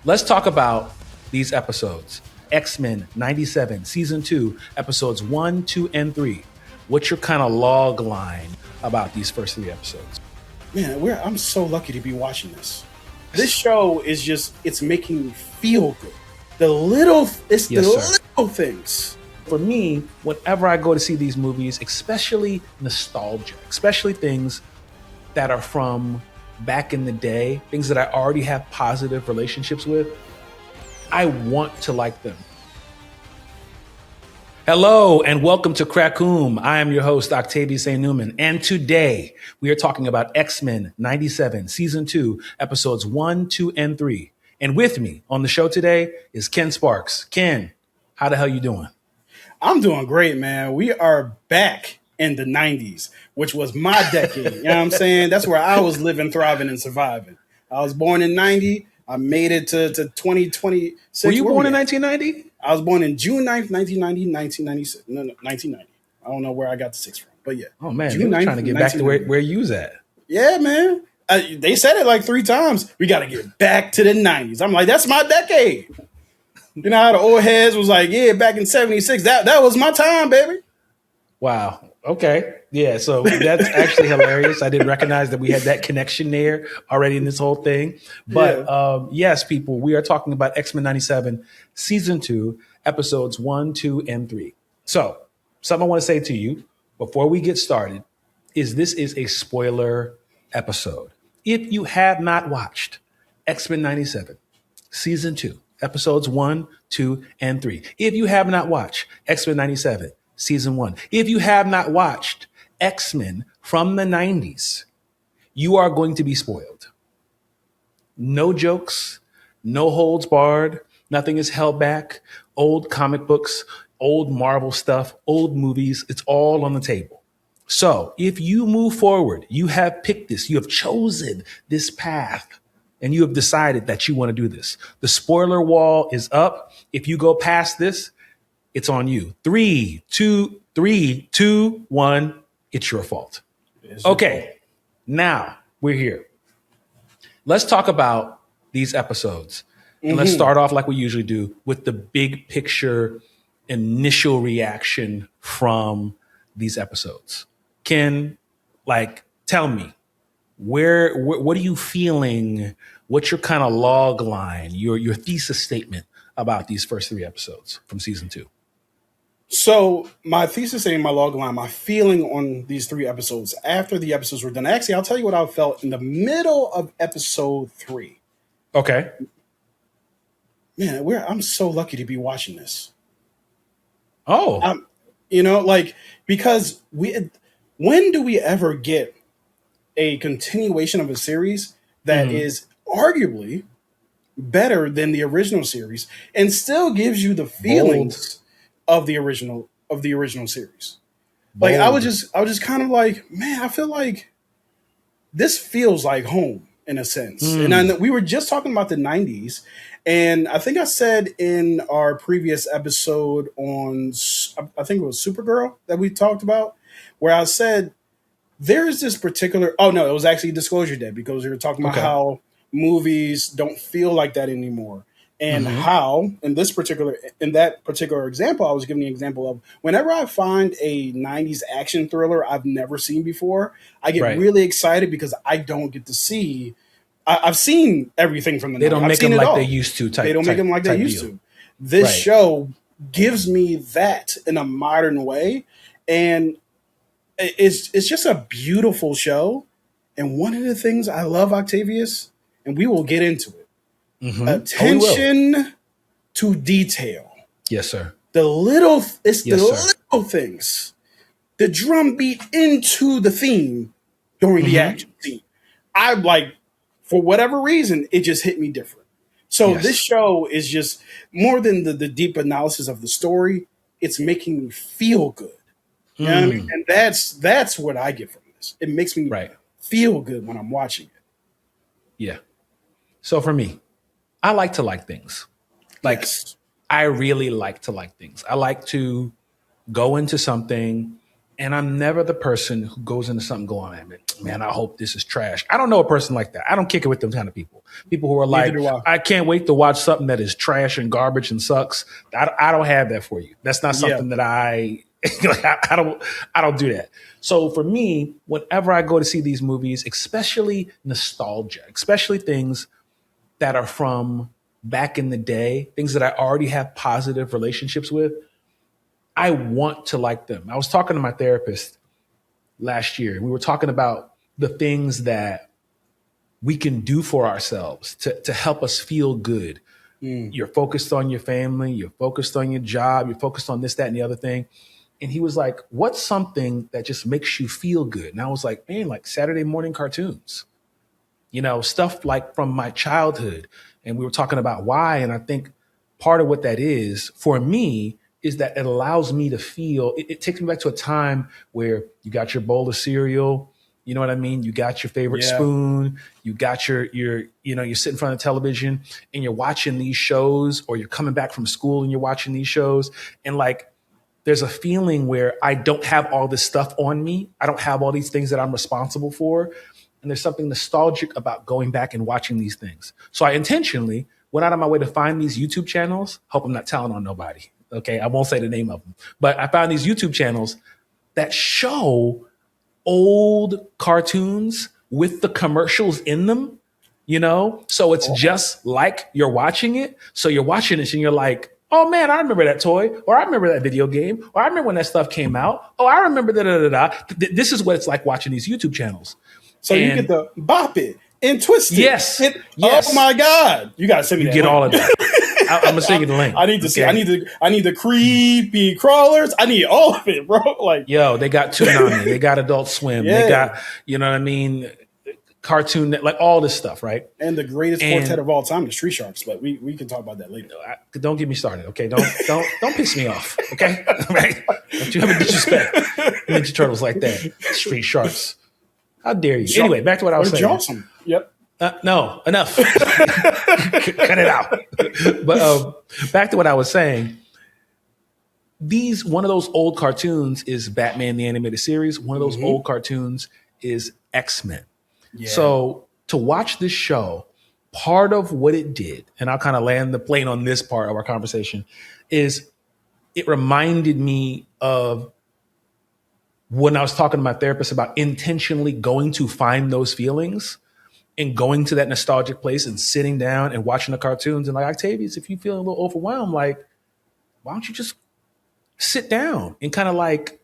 Let's talk about these episodes. X-Men 97, Season 2, Episodes 1, 2, and 3. What's your kind of log line about these first 3 episodes? Man, I'm so lucky to be watching this. This show is it's making me feel good. The little things. For me, whenever I go to see these movies, especially nostalgia, especially things that are from back in the day, things that I already have positive relationships with, I want to like them. Hello and welcome to KRA-KOOM. I am your host, Octavius Newman, and today we are talking about X-Men 97, Season 2, Episodes 1, 2, and 3. And with me on the show today is Ken Sparks. Ken, how the hell you doing? I'm doing great, man. We are back in the 90s, which was my decade. You know what I'm saying? That's where I was living, thriving, and surviving. I was born in 90. I made it to 2026. Were you born in 1990? I was born in June 9th, 1990, 1996. No, 1990. I don't know where I got the 6 from, but yeah. Oh, man, you were trying to get back to where you was at. Yeah, man. They said it like 3 times. We got to get back to the 90s. I'm like, that's my decade. You know how the old heads was like, yeah, back in 76, that was my time, baby. Wow. Okay. Yeah. So that's actually hilarious. I didn't recognize that we had that connection there already in this whole thing. But yes, people, we are talking about X-Men 97, Season 2, Episodes 1, 2, and 3. So something I want to say to you before we get started is this is a spoiler episode. If you have not watched X-Men 97, Season 2, Episodes 1, 2, and 3. If you have not watched X-Men 97, Season 1. If you have not watched X-Men from the 90s, you are going to be spoiled. No jokes, no holds barred, nothing is held back. Old comic books, old Marvel stuff, old movies, it's all on the table. So if you move forward, you have picked this, you have chosen this path, and you have decided that you want to do this. The spoiler wall is up. If you go past this, it's on you. 3, 2, 1. It's your fault. Okay, now we're here. Let's talk about these episodes. And let's start off like we usually do with the big picture initial reaction from these episodes. Ken, tell me, what are you feeling? What's your kind of log line, your thesis statement about these first 3 episodes from Season 2? So my thesis and my log line, my feeling on these 3 episodes after the episodes were done. Actually, I'll tell you what I felt in the middle of episode 3. Okay. Man, I'm so lucky to be watching this. Oh. Because when do we ever get a continuation of a series that is arguably better than the original series and still gives you the feelings of the original series? Bold. Like I was just kind of like, man, I feel like this feels like home in a sense. And we were just talking about the 90s, and I think I said in our previous episode on, I think it was Supergirl that we talked about, where I said there's this particular, it was actually Disclosure Day, because we were talking about how movies don't feel like that anymore. And how, in that particular example, I was giving the example of whenever I find a 90s action thriller I've never seen before, I get really excited because I don't get to see. I've seen everything from the 90s. They don't make them like they used to. They don't make them like they used to. This show gives me that in a modern way, and it's just a beautiful show. And one of the things I love, Octavius, and we will get into it. Attention to detail. Yes, sir. The little things. The drum beat into the theme during the action scene. For whatever reason, it just hit me different. So this show is just more than the deep analysis of the story. It's making me feel good. You know what I mean? And that's what I get from this. It makes me feel good when I'm watching it. Yeah. So for me, I like to like things. I really like to like things. I like to go into something And I'm never the person who goes into something going, man, I hope this is trash. I don't know a person like that. I don't kick it with them kind of people. People who are Neither like, do I. I can't wait to watch something that is trash and garbage and sucks. I don't have that for you. That's not Yeah. something that I don't do that. So for me, whenever I go to see these movies, especially nostalgia, especially things that are from back in the day, things that I already have positive relationships with, I want to like them. I was talking to my therapist last year. We were talking about the things that we can do for ourselves to help us feel good. You're focused on your family, you're focused on your job, you're focused on this, that, and the other thing. And he was like, what's something that just makes you feel good? And I was like, man, like Saturday morning cartoons, stuff like from my childhood. And we were talking about why. And I think part of what that is for me is that it allows me to feel, it takes me back to a time where you got your bowl of cereal, you know what I mean? You got your favorite spoon, you got you're sitting in front of the television and you're watching these shows, or you're coming back from school and you're watching these shows. And like, there's a feeling where I don't have all this stuff on me. I don't have all these things that I'm responsible for. And there's something nostalgic about going back and watching these things. So I intentionally went out of my way to find these YouTube channels. Hope I'm not telling on nobody. Okay. I won't say the name of them, but I found these YouTube channels that show old cartoons with the commercials in them, So it's just like you're watching it. So you're watching it and you're like, oh man, I remember that toy, or I remember that video game, or I remember when that stuff came out. Oh, I remember This is what it's like watching these YouTube channels. So you get the bop it and twist it. Yes. Oh my God. You got to send me that. You get all of that. I'm going to send you the link. I need to see. I need the creepy crawlers. I need all of it, bro. Like, yo, they got Toonami. They got Adult Swim. They got, you know what I mean? Cartoon, like all this stuff, right? And the greatest quartet of all time, the Street Sharks. But we can talk about that later. Don't get me started, okay? Don't piss me off, okay? Right? Don't you ever disrespect Ninja Turtles like that? Street Sharks. How dare you? Anyway, back to what I was saying. Awesome. Yep. No, enough. Cut it out. But back to what I was saying. One of those old cartoons is Batman the Animated Series. One of those old cartoons is X-Men. Yeah. So to watch this show, part of what it did, and I'll kind of land the plane on this part of our conversation, is it reminded me of when I was talking to my therapist about intentionally going to find those feelings and going to that nostalgic place and sitting down and watching the cartoons. And like, Octavius, if you feel a little overwhelmed, like, why don't you just sit down and kind of like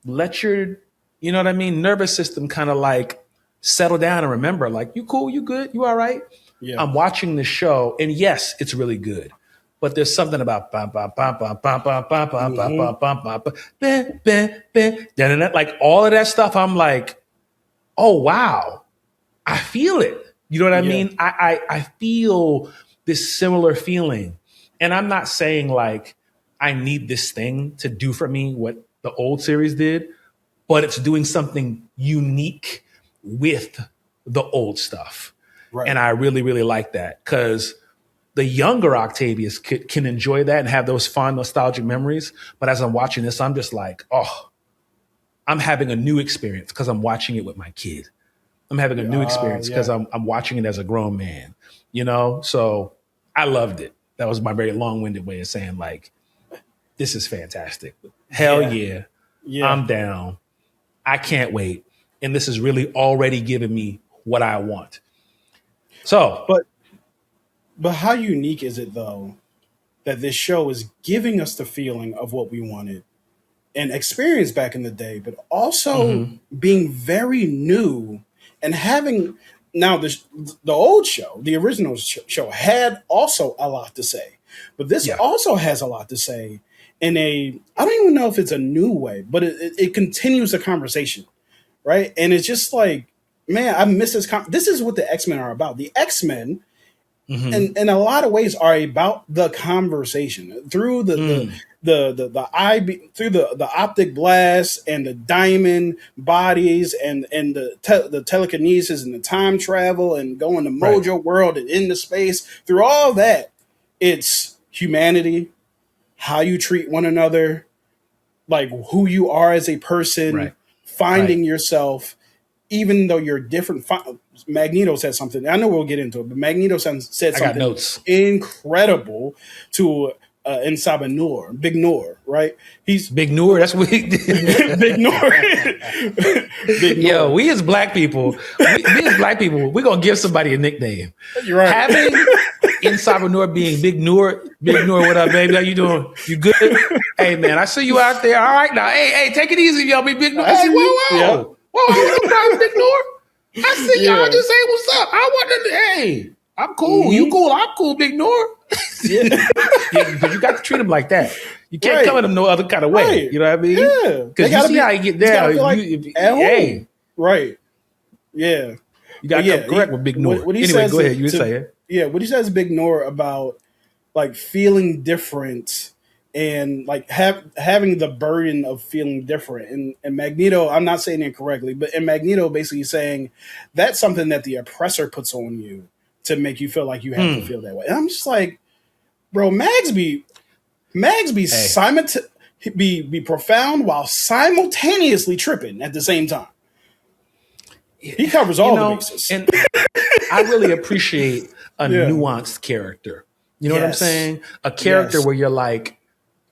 let your, nervous system kind of like settle down and remember, like, you cool, you good, you all right? Yeah. I'm watching this show, and yes, it's really good. But there's something about like all of that stuff. I'm like, oh wow, I feel it. You know what I mean? I feel this similar feeling. And I'm not saying like I need this thing to do for me what the old series did, but it's doing something unique with the old stuff. Right. And I really, really like that, because the younger Octavius can enjoy that and have those fond, nostalgic memories. But as I'm watching this, I'm just like, oh, I'm having a new experience because I'm watching it with my kid. I'm having a new experience because I'm watching it as a grown man, So I loved it. That was my very long-winded way of saying, like, this is fantastic. Hell yeah. I'm down. I can't wait. And this is really already giving me what I want. So, But how unique is it, though, that this show is giving us the feeling of what we wanted and experienced back in the day, but also being very new and having now the old show, the original show had also a lot to say, but this also has a lot to say in I don't even know if it's a new way, but it continues the conversation, right? And it's just like, man, I miss this. This is what the X-Men are about. The X-Men, in a lot of ways, are about the conversation through the optic blast and the diamond bodies and the telekinesis and the time travel and going to Mojo World and into space. Through all that, it's humanity, how you treat one another, like who you are as a person, Right. finding yourself, even though you're different. Magneto said something. I know we'll get into it, but Magneto said I got something notes. incredible to Insaba Noor, Big Noor, right? He's Big Noor, that's what Big Noor. Big Noor. Yo, we as black people, we're gonna give somebody a nickname. You're right. Having Insaba Noor being Big Noor, what up, baby? How you doing? You good? Hey man, I see you out there. All right now. Hey, take it easy, y'all. Be Big Noor. Hey, whoa. Yeah. No problem, Big Noor. I see y'all Yeah. just say what's up. I want to hey, I'm cool. You cool, I'm cool, Big Noor. Yeah. But you got to treat him like that. You can't Right. come at him no other kind of way. Right. You know what I mean? Yeah. Because you see how you get down. Like Hey, right. Yeah. you got to come correct with Big Noor. What he Anyway, says go ahead. You were saying. Yeah, what he says, Big Noor, about like feeling different and like having the burden of feeling different. And Magneto, I'm not saying it correctly, but in Magneto basically saying that's something that the oppressor puts on you to make you feel like you have to feel that way. And I'm just like, bro, Mags be be profound while simultaneously tripping at the same time. He covers all the bases. And I really appreciate a nuanced character. You know what I'm saying? A character where you're like,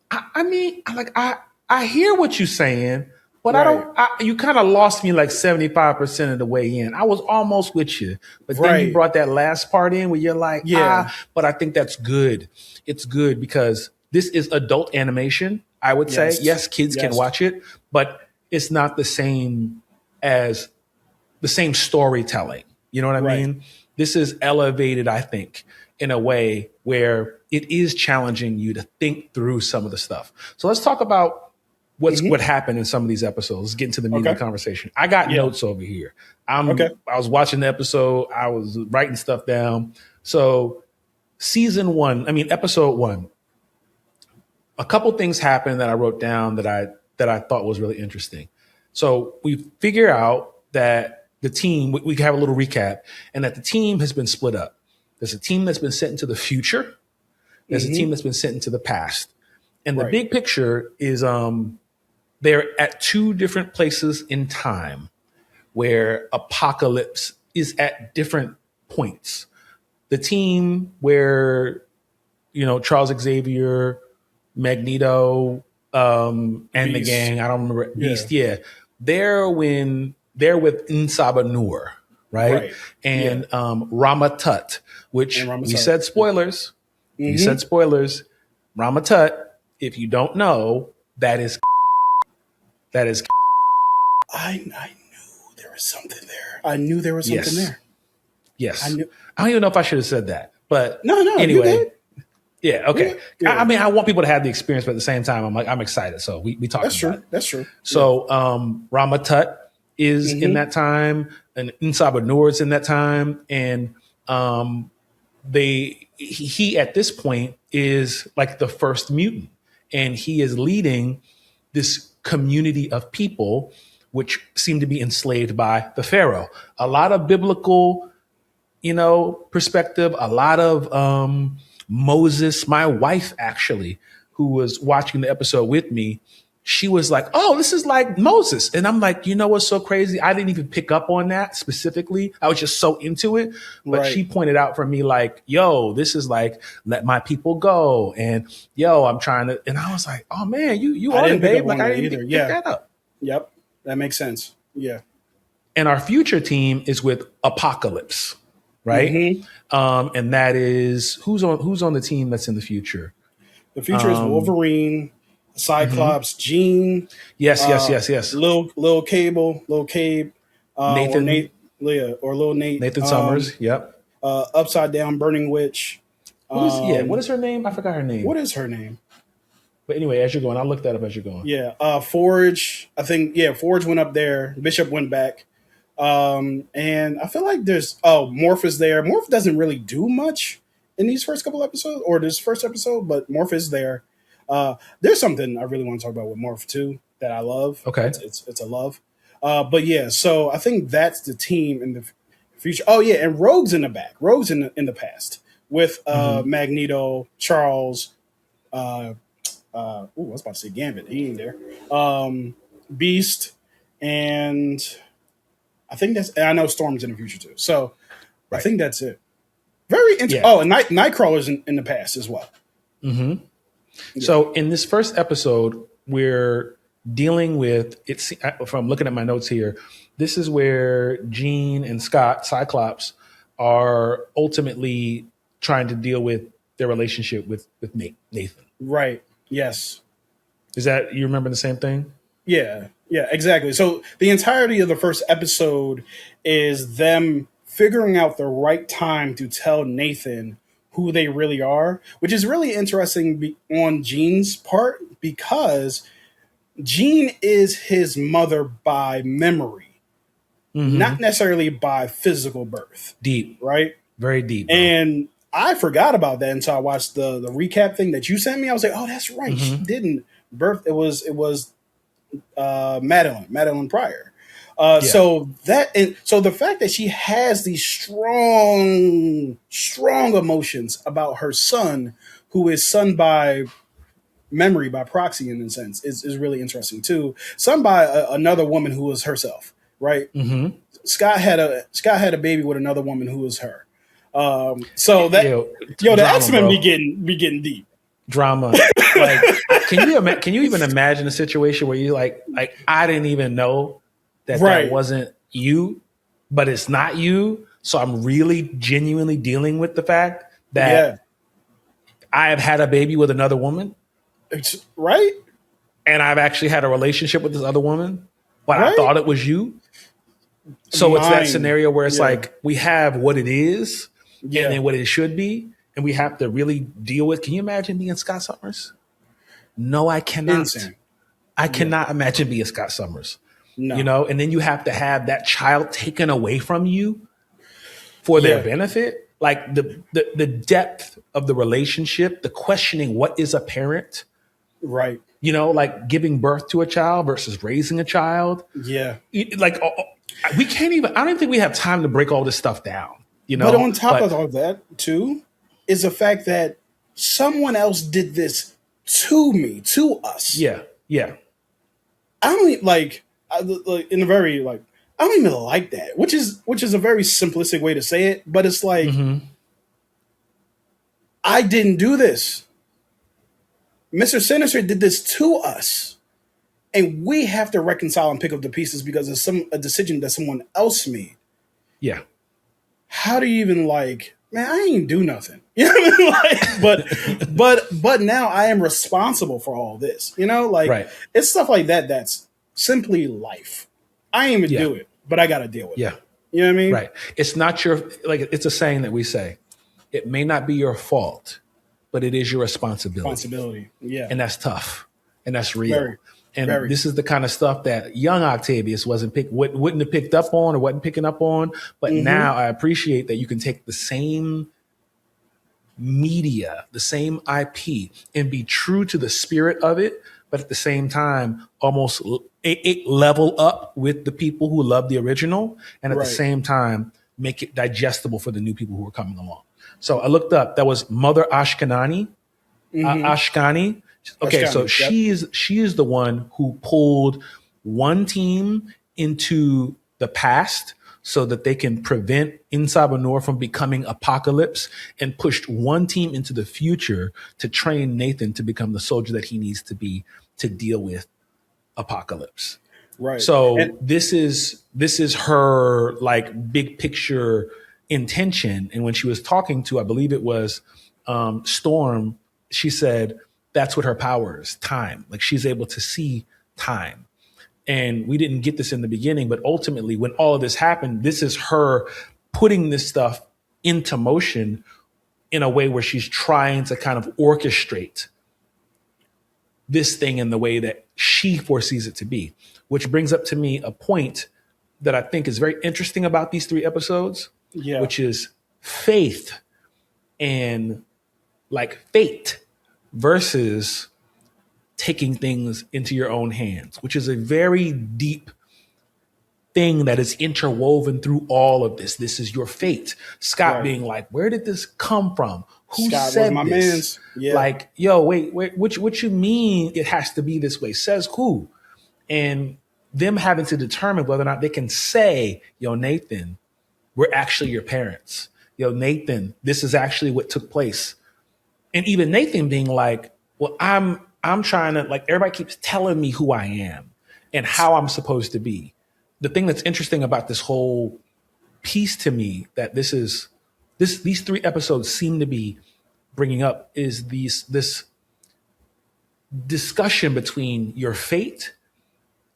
I hear what you're saying, but you kind of lost me like 75% of the way in. I was almost with you, but then you brought that last part in where you're like, but I think that's good. It's good because this is adult animation, I would say. Yes, kids can watch it, but it's not the same as the same storytelling. You know what I mean? This is elevated, I think, in a way where it is challenging you to think through some of the stuff. So let's talk about what happened in some of these episodes. Let's get into the meat of the conversation. I got notes over here. I was watching the episode. I was writing stuff down. So episode 1, a couple things happened that I wrote down that I thought was really interesting. So we figure out that the team, we have a little recap, and that the team has been split up. There's a team that's been sent into the future. There's a team that's been sent into the past. And the big picture is they're at 2 different places in time where apocalypse is at different points. The team where, Charles Xavier, Magneto, and Beast. the gang, I don't remember, Beast, they're with Insaba Noor, right? And Ramatut, which we said spoilers. You said spoilers. Ramatut, if you don't know, that is. I knew there was something there. I knew there was something there. Yes. I don't even know if I should have said that, but no. Anyway. Yeah. Okay. Yeah. I want people to have the experience, but at the same time, I'm excited. So we talked about it. That's true. So Ramatut is in that time, and Insaba Noor is in that time, and he at this point is like the first mutant, and he is leading this community of people which seem to be enslaved by the Pharaoh. A lot of biblical, perspective, a lot of Moses. My wife, actually, who was watching the episode with me, she was like, oh, this is like Moses. And I'm like, you know what's so crazy? I didn't even pick up on that specifically. I was just so into it. But she pointed out for me like, yo, this is like, let my people go. And yo, I'm trying to, and I was like, oh man, you on it, babe. Like I didn't pick that up. Yep. That makes sense. Yeah. And our future team is with Apocalypse, right? And that is, who's on the team that's in the future? The future is Wolverine, Cyclops, Jean. Yes. Lil Cable, Nathan, or Lil Nate. Nathan Summers. Yep. Upside Down, Burning Witch. What is her name? I forgot her name. What is her name? But anyway, as you're going, I'll look that up as you're going. Yeah. Forge. I think, Forge went up there. Bishop went back. And I feel like there's, Morph is there. Morph doesn't really do much in these first couple episodes, or this first episode, but Morph is there. There's something I really want to talk about with Morph too that I love. Okay. It's a love. But yeah, so I think that's the team in the future. Oh yeah, and Rogue's in the back. Rogue's in the past with Magneto, Charles, I was about to say Gambit. He ain't there. Beast, and I think that's. And I know Storm's in the future too. So I Right. think that's it. Very interesting. Yeah. Oh, and Nightcrawler's in the past as well. Mm-hmm. So in this first episode, we're dealing with it's. If I'm looking at my notes here, this is where Jean and Scott, Cyclops, are ultimately trying to deal with their relationship with Nathan. Right. Yes. Is that you remember the same thing? Yeah. Yeah. Exactly. So the entirety of the first episode is them figuring out the right time to tell Nathan who they really are, which is really interesting on Jean's part because Jean is his mother by memory, not necessarily by physical birth. Deep, right? Very deep. Bro. And I forgot about that until I watched the recap thing that you sent me. I was like, oh, that's right. She didn't birth. It was Madeline Pryor. So the fact that she has these strong emotions about her son, who is son by memory, by proxy in a sense, is really interesting too. Son by another woman who was herself, right? Mm-hmm. Scott had a baby with another woman who was her. So that the drama, X-Men bro. be getting deep. Drama. Like, can you even imagine a situation where you like I didn't even know that wasn't you, but it's not you. So I'm really genuinely dealing with the fact that I have had a baby with another woman. Right. And I've actually had a relationship with this other woman, but I thought it was you. So it's that scenario where it's like we have what it is and then what it should be, and we have to really deal with. Can you imagine being Scott Summers? No, I cannot. Insane. I cannot imagine being Scott Summers. No. You know, and then you have to have that child taken away from you for their benefit. Like the depth of the relationship, the questioning what is a parent. Right. You know, like giving birth to a child versus raising a child. Yeah. Like we can't even, I don't even think we have time to break all this stuff down. You know, but on top of all that too, is the fact that someone else did this to us. Yeah. Yeah. I don't like in a very I don't even like that, which is a very simplistic way to say it, but it's like I didn't do this. Mr. Sinister did this to us, and we have to reconcile and pick up the pieces because of a decision that someone else made. Yeah. How do you even man, I ain't do nothing. You know what I mean? But now I am responsible for all this. You know, it's stuff like that that's simply life. I ain't even do it, but I got to deal with it. You know what I mean? Right. It's not your, it's a saying that we say, it may not be your fault, but it is your responsibility. Yeah. And that's tough. And that's real. This is the kind of stuff that young Octavius wouldn't have picked up on or wasn't picking up on. But now I appreciate that you can take the same media, the same IP, and be true to the spirit of it, but at the same time, almost level up with the people who love the original, and at the same time, make it digestible for the new people who are coming along. So I looked up. That was Mother Ashkanani. Ashkani. Okay, so she is the one who pulled one team into the past so that they can prevent Insabanor from becoming Apocalypse, and pushed one team into the future to train Nathan to become the soldier that he needs to be to deal with Apocalypse. Right. So this is her big picture intention. And when she was talking to, I believe it was Storm, she said that's what her power is, time. Like she's able to see time. And we didn't get this in the beginning, but ultimately when all of this happened, this is her putting this stuff into motion in a way where she's trying to kind of orchestrate this thing in the way that she foresees it to be, which brings up to me a point that I think is very interesting about these 3 episodes, which is faith and fate versus taking things into your own hands, which is a very deep thing that is interwoven through all of this. This is your fate. Scott being like, where did this come from? Who Scott was said my this? man's. Yeah. Like, yo, wait, what you mean it has to be this way? Says who? And them having to determine whether or not they can say, yo, Nathan, we're actually your parents. Yo, Nathan, this is actually what took place. And even Nathan being like, well, I'm trying to, like, everybody keeps telling me who I am and how I'm supposed to be. The thing that's interesting about this whole piece to me that these 3 episodes seem to be bringing up is this discussion between your fate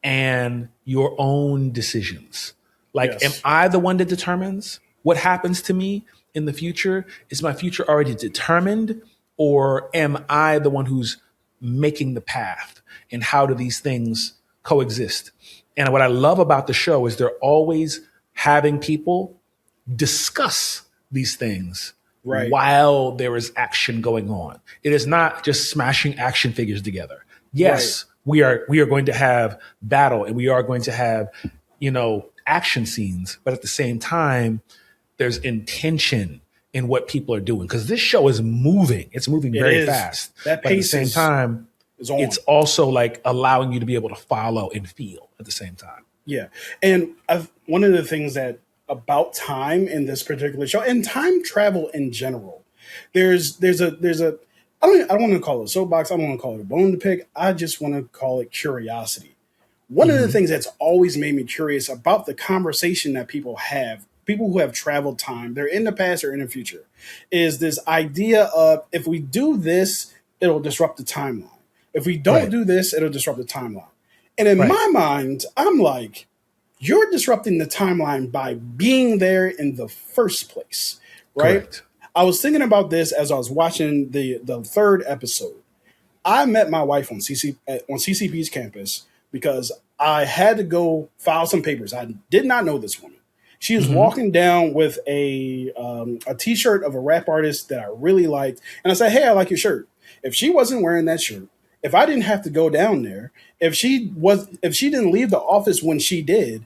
and your own decisions. Like, am I the one that determines what happens to me in the future? Is my future already determined, or am I the one who's making the path? And how do these things coexist? And what I love about the show is they're always having people discuss these things while there is action going on. It is not just smashing action figures together. Yes, we are going to have battle and we are going to have, action scenes, but at the same time, there's intention in what people are doing because this show is moving. It's moving very fast. That but pace at the same time, it's also like allowing you to be able to follow and feel at the same time. Yeah. And one of the things that about time in this particular show and time travel in general, there's a I don't want to call it a soapbox. I don't want to call it a bone to pick. I just want to call it curiosity. One of the things that's always made me curious about the conversation that people who have traveled time, they're in the past or in the future, is this idea of if we do this, it'll disrupt the timeline. If we don't do this, it'll disrupt the timeline. And in my mind, I'm like, you're disrupting the timeline by being there in the first place, right? Correct. I was thinking about this as I was watching the 3rd episode. I met my wife on CCP's campus because I had to go file some papers. I did not know this woman. She was walking down with a T-shirt of a rap artist that I really liked, and I said, "Hey, I like your shirt." If she wasn't wearing that shirt, if I didn't have to go down there, if she didn't leave the office when she did,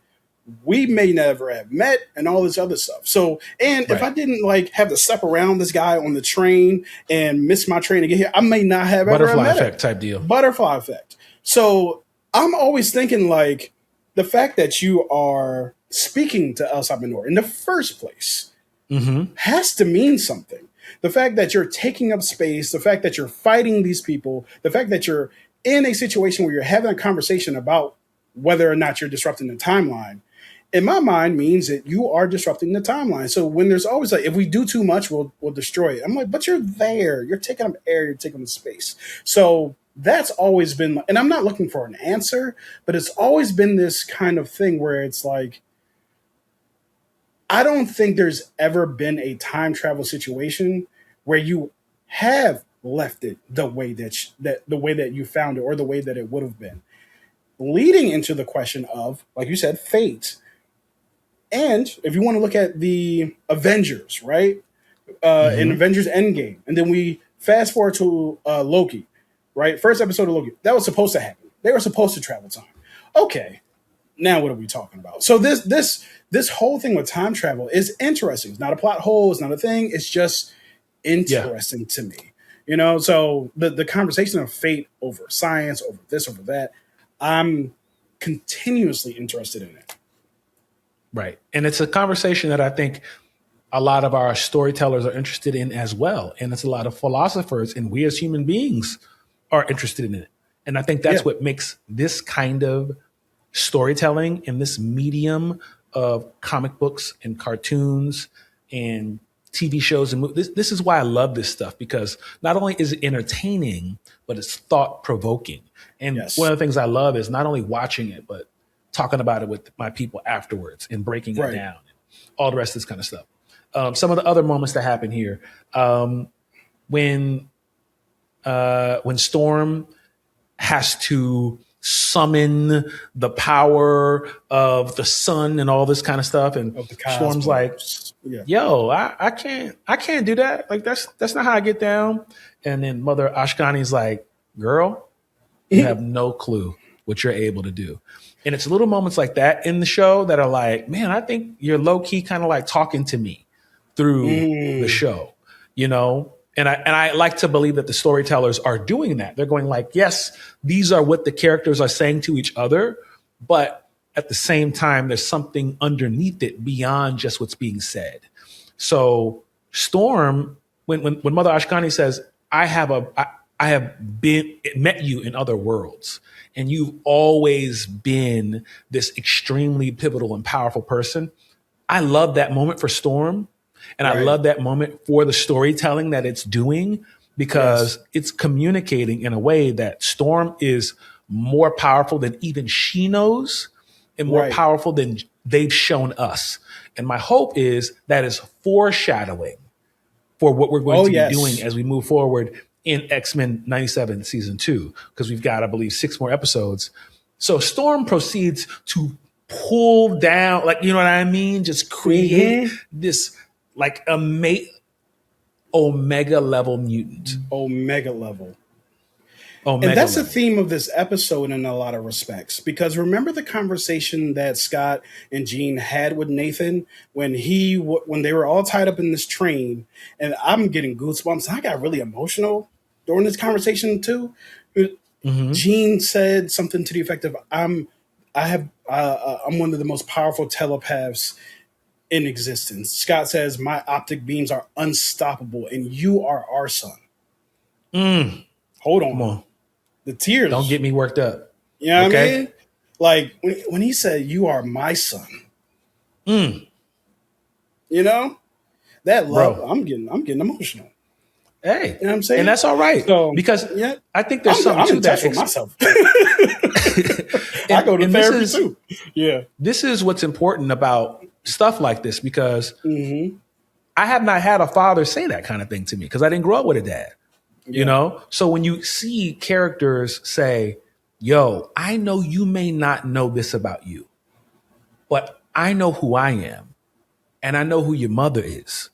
we may never have met and all this other stuff. So, and if I didn't have to step around this guy on the train and miss my train to get here, I may not have butterfly ever met effect type deal. Butterfly effect. So I'm always thinking the fact that you are speaking to El Salvador in the first place has to mean something. The fact that you're taking up space, the fact that you're fighting these people, the fact that you're in a situation where you're having a conversation about whether or not you're disrupting the timeline, in my mind means that you are disrupting the timeline. So when there's always if we do too much, we'll destroy it. I'm like, but you're there. You're taking up air. You're taking up space. So that's always been, and I'm not looking for an answer, but it's always been this kind of thing where it's like, I don't think there's ever been a time travel situation where you have left it the way that you found it or the way that it would have been, leading into the question of, like you said, fate. And if you want to look at the Avengers, right? In Avengers Endgame, and then we fast forward to Loki, right? First episode of Loki, that was supposed to happen. They were supposed to travel time. Okay, now what are we talking about? So this whole thing with time travel is interesting. It's not a plot hole. It's not a thing. It's just interesting to me. So the conversation of fate over science, over this, over that, I'm continuously interested in it. Right. And it's a conversation that I think a lot of our storytellers are interested in as well. And it's a lot of philosophers and we as human beings are interested in it. And I think that's what makes this kind of storytelling in this medium of comic books and cartoons and TV shows and movies. This is why I love this stuff, because not only is it entertaining, but it's thought provoking. And one of the things I love is not only watching it, but talking about it with my people afterwards and breaking it down, and all the rest of this kind of stuff. Some of the other moments that happen here, when Storm has to summon the power of the sun and all this kind of stuff, and Storm's like, "Yo, I can't do that. Like that's not how I get down." And then Mother Ashkani's like, "Girl, you have no clue what you're able to do." And it's little moments like that in the show that are like, man, I think you're low key kind of like talking to me through the show, I like to believe that the storytellers are doing that. They're going like, yes, these are what the characters are saying to each other, but at the same time, there's something underneath it beyond just what's being said. So Storm, when Mother Ashkani says, I have met you in other worlds, and you've always been this extremely pivotal and powerful person. I love that moment for Storm. And I love that moment for the storytelling that it's doing, because it's communicating in a way that Storm is more powerful than even she knows, and more powerful than they've shown us. And my hope is that is foreshadowing for what we're going to be doing as we move forward in X-Men 97 season 2, because we've got, I believe, 6 more episodes. So Storm proceeds to pull down, like, you know what I mean? Just create this like Omega level mutant. Omega level. And that's the theme of this episode in a lot of respects, because remember the conversation that Scott and Jean had with Nathan when they were all tied up in this train, and I'm getting goosebumps. I got really emotional during this conversation too. Jean said something to the effect of, I'm one of the most powerful telepaths in existence. Scott says, my optic beams are unstoppable, and you are our son. Hold on. Come on. The tears. Don't get me worked up. You know what I mean? Like when he said, you are my son. You know? That love, bro, I'm getting emotional. Hey. You know what I'm saying? And that's all right. So, because I think there's something to that. For myself. I go to therapy too. Yeah. This is what's important about stuff like this, because I have not had a father say that kind of thing to me, because I didn't grow up with a dad. You know? So when you see characters say, yo, I know you may not know this about you, but I know who I am, and I know who your mother is.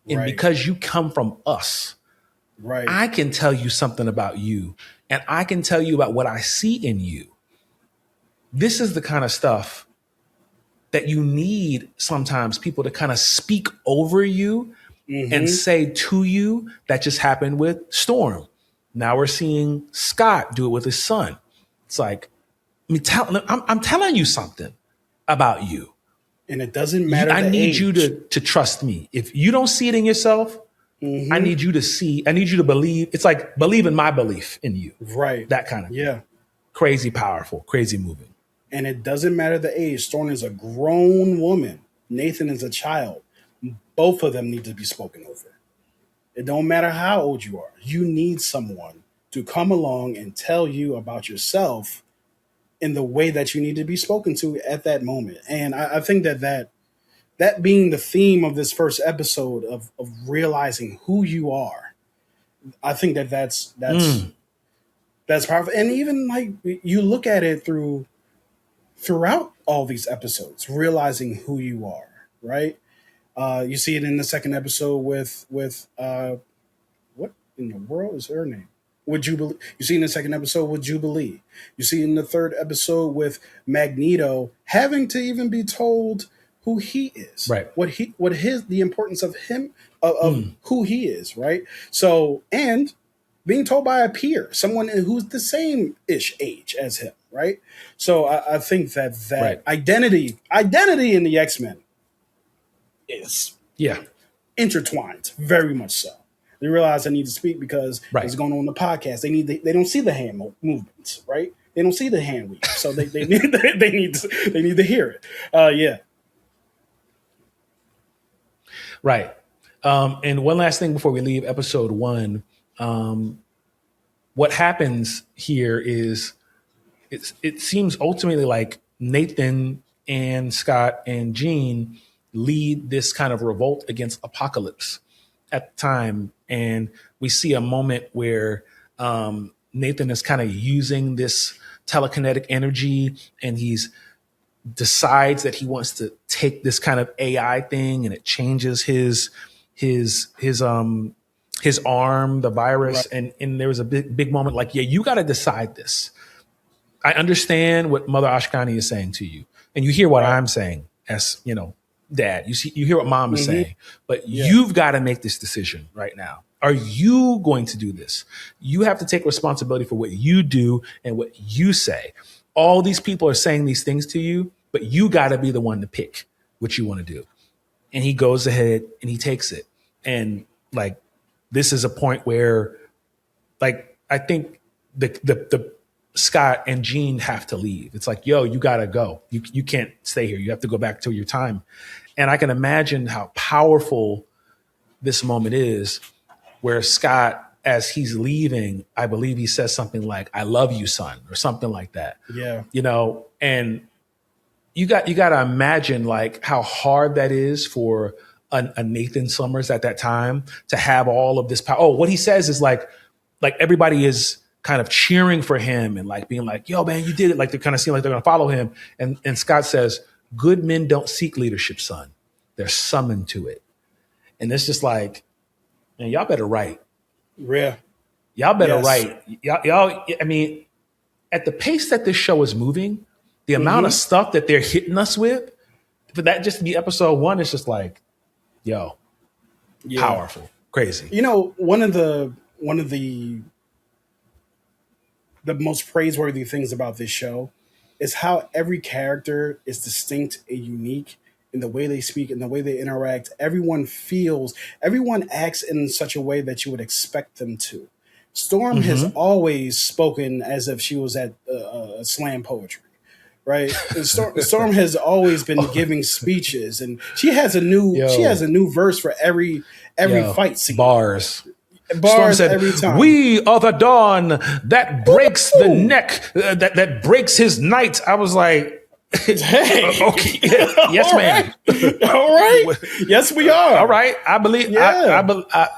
And because you come from us, I can tell you something about you, and I can tell you about what I see in you. This is the kind of stuff that you need sometimes people to kind of speak over you and say to you. That just happened with Storm. Now we're seeing Scott do it with his son. It's like, I'm telling you something about you. And it doesn't matter. I need you to trust me. If you don't see it in yourself, I need you to believe. It's like, believe in my belief in you. Right. That kind of thing. Crazy powerful, crazy moving. And it doesn't matter the age. Storm is a grown woman. Nathan is a child. Both of them need to be spoken over. It don't matter how old you are. You need someone to come along and tell you about yourself in the way that you need to be spoken to at that moment. And I think that being the theme of this first episode of realizing who you are, I think that's powerful. And even like you look at it throughout all these episodes, realizing who you are, right? You see it in the second episode with what in the world is her name? With Jubilee. You see in the second episode with Jubilee. You see in the third episode with Magneto having to even be told who he is, right? The importance of him, of who he is, right? So, and being told by a peer, someone who's the same-ish age as him, right? So I think that identity in the X-Men is intertwined, very much so. They realize I need to speak because it's going on the podcast. They don't see the hand movements, right? They don't see the hand weave, so they need to hear it. Right. And one last thing before we leave episode 1, what happens here is it seems ultimately like Nathan and Scott and Jean lead this kind of revolt against Apocalypse at the time. And we see a moment where Nathan is kind of using this telekinetic energy, and he's decides that he wants to take this kind of AI thing, and it changes his arm, the virus. And there was a big moment like, you got to decide this. I understand what Mother Ashkani is saying to you, and you hear what I'm saying as, Dad. You hear what Mom is saying, but you've got to make this decision right now. Are you going to do this? You have to take responsibility for what you do and what you say. All these people are saying these things to you, but you got to be the one to pick what you want to do. And he goes ahead and he takes it. And like, this is a point where, like, I think the Scott and Gene have to leave. It's like, yo, you got to go. You can't stay here. You have to go back to your time. And I can imagine how powerful this moment is, where Scott, as he's leaving, I believe he says something like, "I love you, son," or something like that. Yeah. You know, and you got to imagine like how hard that is for a Nathan Summers at that time to have all of this power. Oh, what he says is like everybody is kind of cheering for him and like being like, "Yo, man, you did it." Like they kind of seem like they're going to follow him. And Scott says, "Good men don't seek leadership, son. They're summoned to it." And it's just like, man, y'all better write. Yeah. Y'all better write. Y'all, I mean, at the pace that this show is moving, the amount of stuff that they're hitting us with, for that just to be episode 1, it's just like, yo, powerful, crazy. You know, one of the most praiseworthy things about this show is how every character is distinct and unique in the way they speak and the way they interact. Everyone acts in such a way that you would expect them to. Storm has always spoken as if she was at slam poetry, right? Storm has always been giving speeches, and she has a new verse for every fight scene. Bars Storm said, every time. "We are the dawn that breaks the neck, that breaks his night." I was like, hey, okay, yes, ma'am. All right, yes, we are. All right, I believe. Yeah.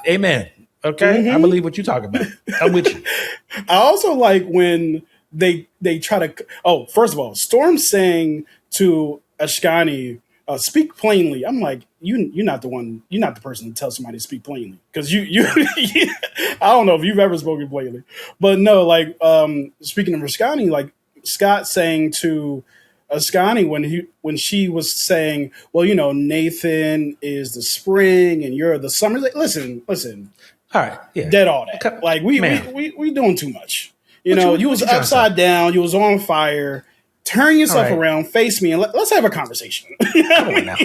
Amen. Okay, I believe what you talking about. I'm with you. I also like when they try to. Oh, first of all, Storm saying to Ashkani, "Speak plainly." I'm like, you're not the one. You're not the person to tell somebody to speak plainly, because you. I don't know if you've ever spoken plainly, but no, like speaking of Ashkani, like Scott saying to Ascani when she was saying, well, you know, Nathan is the spring and you're the summer. Like, listen. All right, yeah. Dead all that. Okay. Like we doing too much. You was upside down, you was on fire. Turn yourself around, face me, and let's have a conversation. Come on now.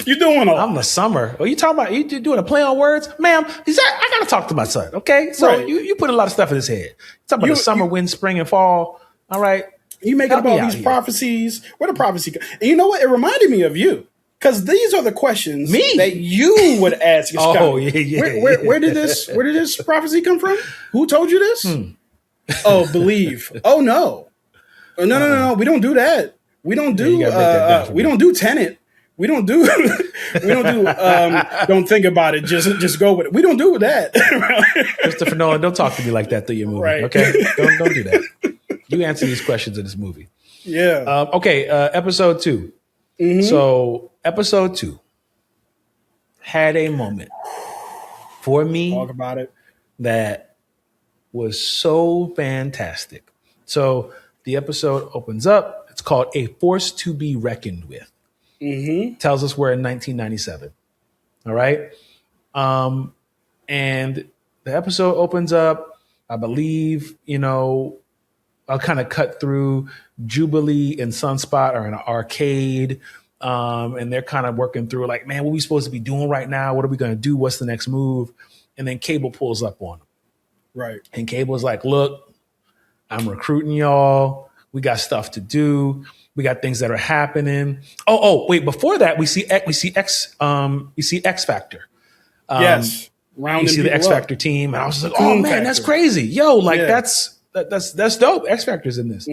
You're doing all. I'm the summer. Are you talking about you doing a play on words, ma'am? I gotta talk to my son. Okay, so you put a lot of stuff in his head. Talking about the summer, wind, spring, and fall. All right. You making up all these prophecies. Where the prophecy? And you know what? It reminded me of you, because these are the questions that you would ask. Oh yeah. Where did this prophecy come from? Who told you this? Oh, believe. Oh no. No. We don't do that. We don't do. We don't do Tenet. We don't do. Don't think about it. Just go with it. We don't do that. Christopher Nolan, don't talk to me like that through your movie. Right. Okay, don't do that. You answer these questions in this movie. Yeah. Okay. Episode 2. So episode 2 had a moment for me. Talk about it. That was so fantastic. So the episode opens up. It's called "A Force to Be Reckoned With." Tells us we're in 1997. All right. And the episode opens up. I believe, I'll kind of cut through. Jubilee and Sunspot are in an arcade. And they're kind of working through like, man, what are we supposed to be doing right now? What are we going to do? What's the next move? And then Cable pulls up on them. Right. And Cable's like, look, I'm recruiting y'all. We got stuff to do. We got things that are happening. Oh, wait, before that, we see X Factor. Yes. You see the X Factor team. And I was like, oh man, that's crazy. Yo, like that's dope. X Factor's in this.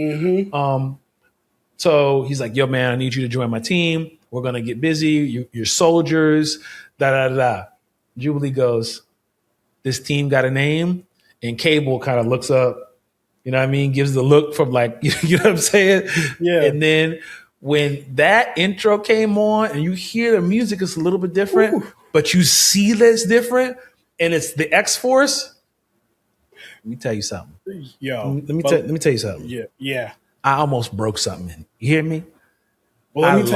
So he's like, yo, man, I need you to join my team. We're going to get busy. You're soldiers, da. Jubilee goes, this team got a name? And Cable kind of looks up, you know what I mean? Gives the look from like, you know what I'm saying? Yeah. And then when that intro came on and you hear the music is a little bit different, but you see that it's different and it's the X-Force. Let me tell you something. Yo. Let me tell you something. Yeah. I almost broke something. You hear me? Well, Let me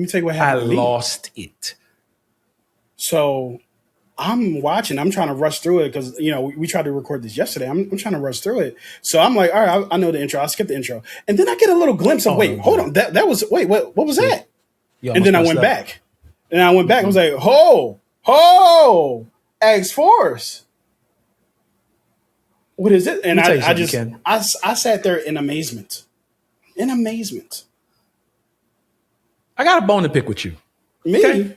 tell you what happened. I lost it. So I'm watching. I'm trying to rush through it because we tried to record this yesterday. I'm trying to rush through it. So I'm like, all right, I know the intro. I'll skip the intro, and then I get a little glimpse of wait, hold on, that was wait, what was See, that? And then I went back, and I went back. I was like, ho, X Force. What is it? And I sat there in amazement. In amazement. I got a bone to pick with you. Me? Okay?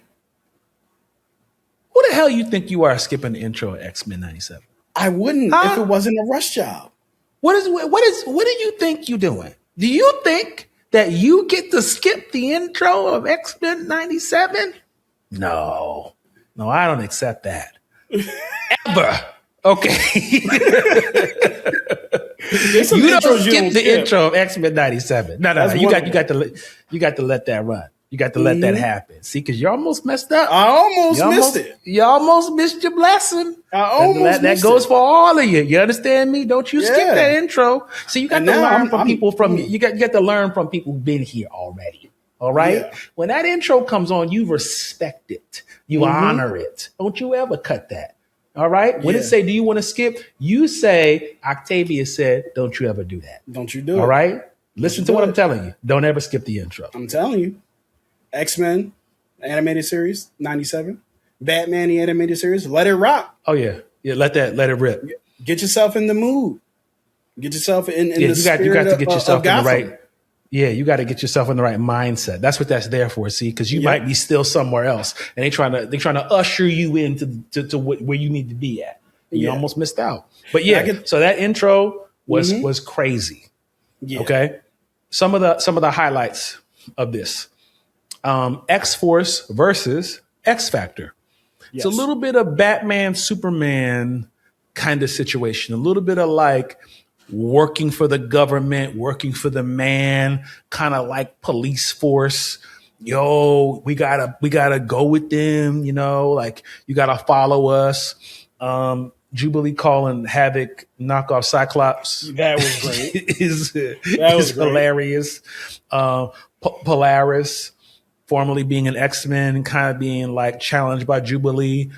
Who the hell you think you are skipping the intro of X-Men 97? I wouldn't if it wasn't a rush job. What do you think you're doing? Do you think that you get to skip the intro of X-Men 97? No, I don't accept that. Ever. Okay. You don't skip the intro of X-Men 97. No. You got to let that run. You got to let that happen. See, because you almost messed up. I almost missed it. You almost missed your blessing. That goes for all of you. You understand me? Don't you skip that intro. So you got to learn from people you got to learn from people who've been here already. All right. Yeah. When that intro comes on, you respect it. You honor it. Don't you ever cut that. All right. When it say, do you want to skip? You say, Octavius said, don't you ever do that. Don't you do it. All right. Listen to what I'm telling you. Don't ever skip the intro. I'm telling you. X-Men animated series, 97. Batman the animated series, let it rock. Oh, yeah. Yeah, let it rip. Get yourself in the mood. Get yourself in the spirit you got to get yourself in the right. Yeah, you got to get yourself in the right mindset. That's what that's there for, see, because you might be still somewhere else, and they're trying to usher you into to where you need to be at. You almost missed out. But so that intro was crazy. Yeah. Okay. Some of the highlights of this. X-Force versus X-Factor. It's a little bit of Batman, Superman kind of situation. A little bit of like working for the government, working for the man, kind of like police force. Yo, we gotta go with them, like you gotta follow us. Jubilee calling Havoc knockoff Cyclops. That was great. is hilarious. Polaris, formerly being an X-Men, kind of being like challenged by Jubilee.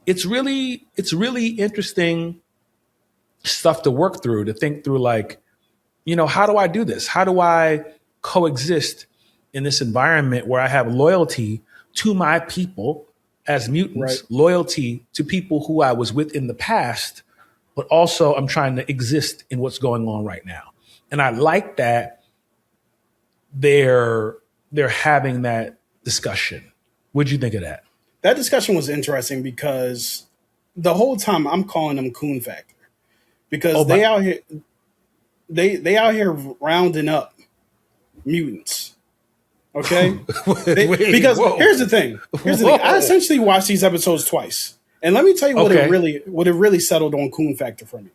It's really interesting stuff to work through, to think through, like, how do I do this? How do I coexist in this environment where I have loyalty to my people as mutants, loyalty to people who I was with in the past, but also I'm trying to exist in what's going on right now. And I like that they're having that discussion. What'd you think of that? That discussion was interesting because the whole time I'm calling them Coon Factor because they out here rounding up mutants. Okay, here's the thing. I essentially watched these episodes twice, and let me tell you what it really settled on Coon Factor for me.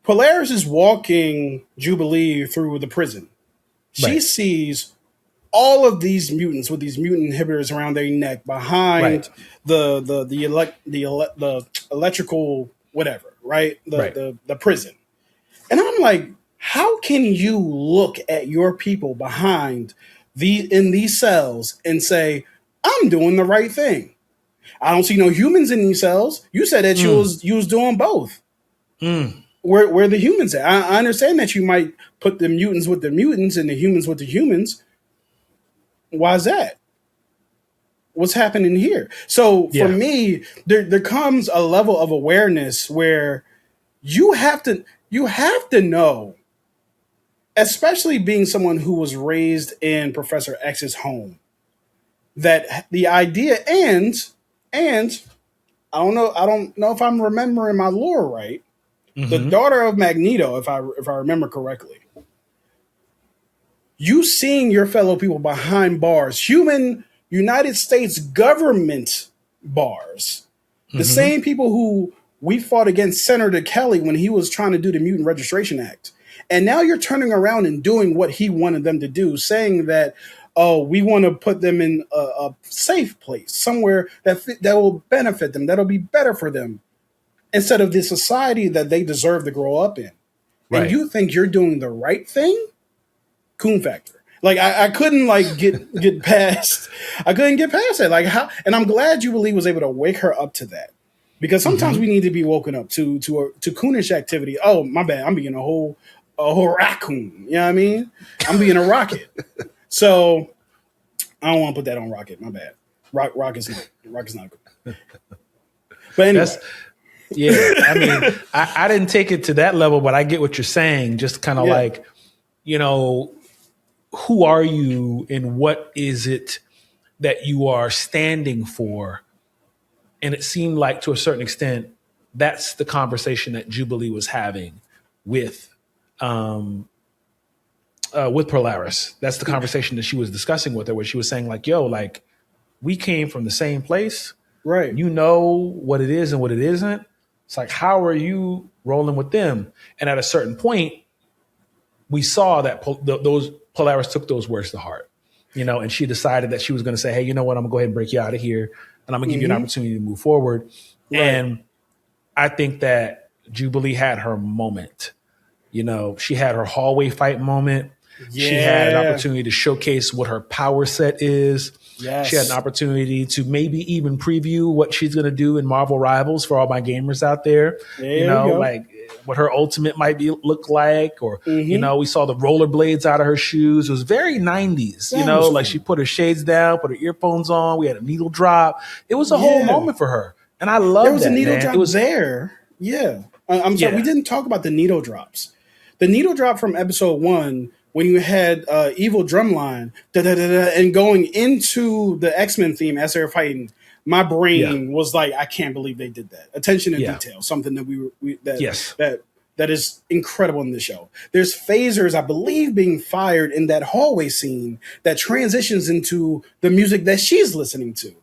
Polaris is walking Jubilee through the prison. She sees all of these mutants with these mutant inhibitors around their neck behind the electrical whatever, the prison. And I'm like, how can you look at your people behind in these cells and say, I'm doing the right thing? I don't see no humans in these cells. You said that you was doing both. Where the humans at? I understand that you might put the mutants with the mutants and the humans with the humans. Why is that? What's happening here? So for me, there comes a level of awareness where you have to know, especially being someone who was raised in Professor X's home, that the idea and I don't know if I'm remembering my lore right. The daughter of Magneto, if I remember correctly, you seeing your fellow people behind bars, human United States government bars, the same people who we fought against Senator Kelly when he was trying to do the Mutant Registration Act. And now you're turning around and doing what he wanted them to do, saying that, oh, we want to put them in a safe place, somewhere that will benefit them, that'll be better for them, instead of the society that they deserve to grow up in. Right. And you think you're doing the right thing? Coon Factor. Like I couldn't like get past. I couldn't get past it. Like how? And I'm glad Jubilee was able to wake her up to that, because sometimes we need to be woken up to coonish activity. Oh my bad, I'm being a whole raccoon. You know what I mean? I'm being a rocket. So I don't want to put that on Rocket. My bad. Rocket's not good. But anyway. I mean, I didn't take it to that level, but I get what you're saying. Just kind of like, you know, who are you and what is it that you are standing for? And it seemed like to a certain extent, that's the conversation that Jubilee was having with Polaris. That's the conversation that she was discussing with her, where she was saying like, yo, like we came from the same place. Right. You know what it is and what it isn't. It's like, how are you rolling with them? And at a certain point, we saw that those Polaris took those words to heart, you know, and she decided that she was going to say, hey, you know what? I'm gonna go ahead and break you out of here, and I'm gonna give you an opportunity to move forward. Right. And I think that Jubilee had her moment. You know, she had her hallway fight moment. Yeah. She had an opportunity to showcase what her power set is. Yes. She had an opportunity to maybe even preview what she's going to do in Marvel Rivals for all my gamers out there. You know, like what her ultimate might look like, or, you know, we saw the rollerblades out of her shoes. It was very 90s, you know, like she put her shades down, put her earphones on. We had a needle drop. It was a whole moment for her. And I love that. There was a needle drop there. Yeah. I'm sorry. We didn't talk about the needle drops. The needle drop from episode 1, when you had Evil Drumline and going into the X-Men theme as they were fighting, my brain was like, I can't believe they did that. Attention to detail, something that that is incredible in the show. There's phasers, I believe, being fired in that hallway scene that transitions into the music that she's listening to.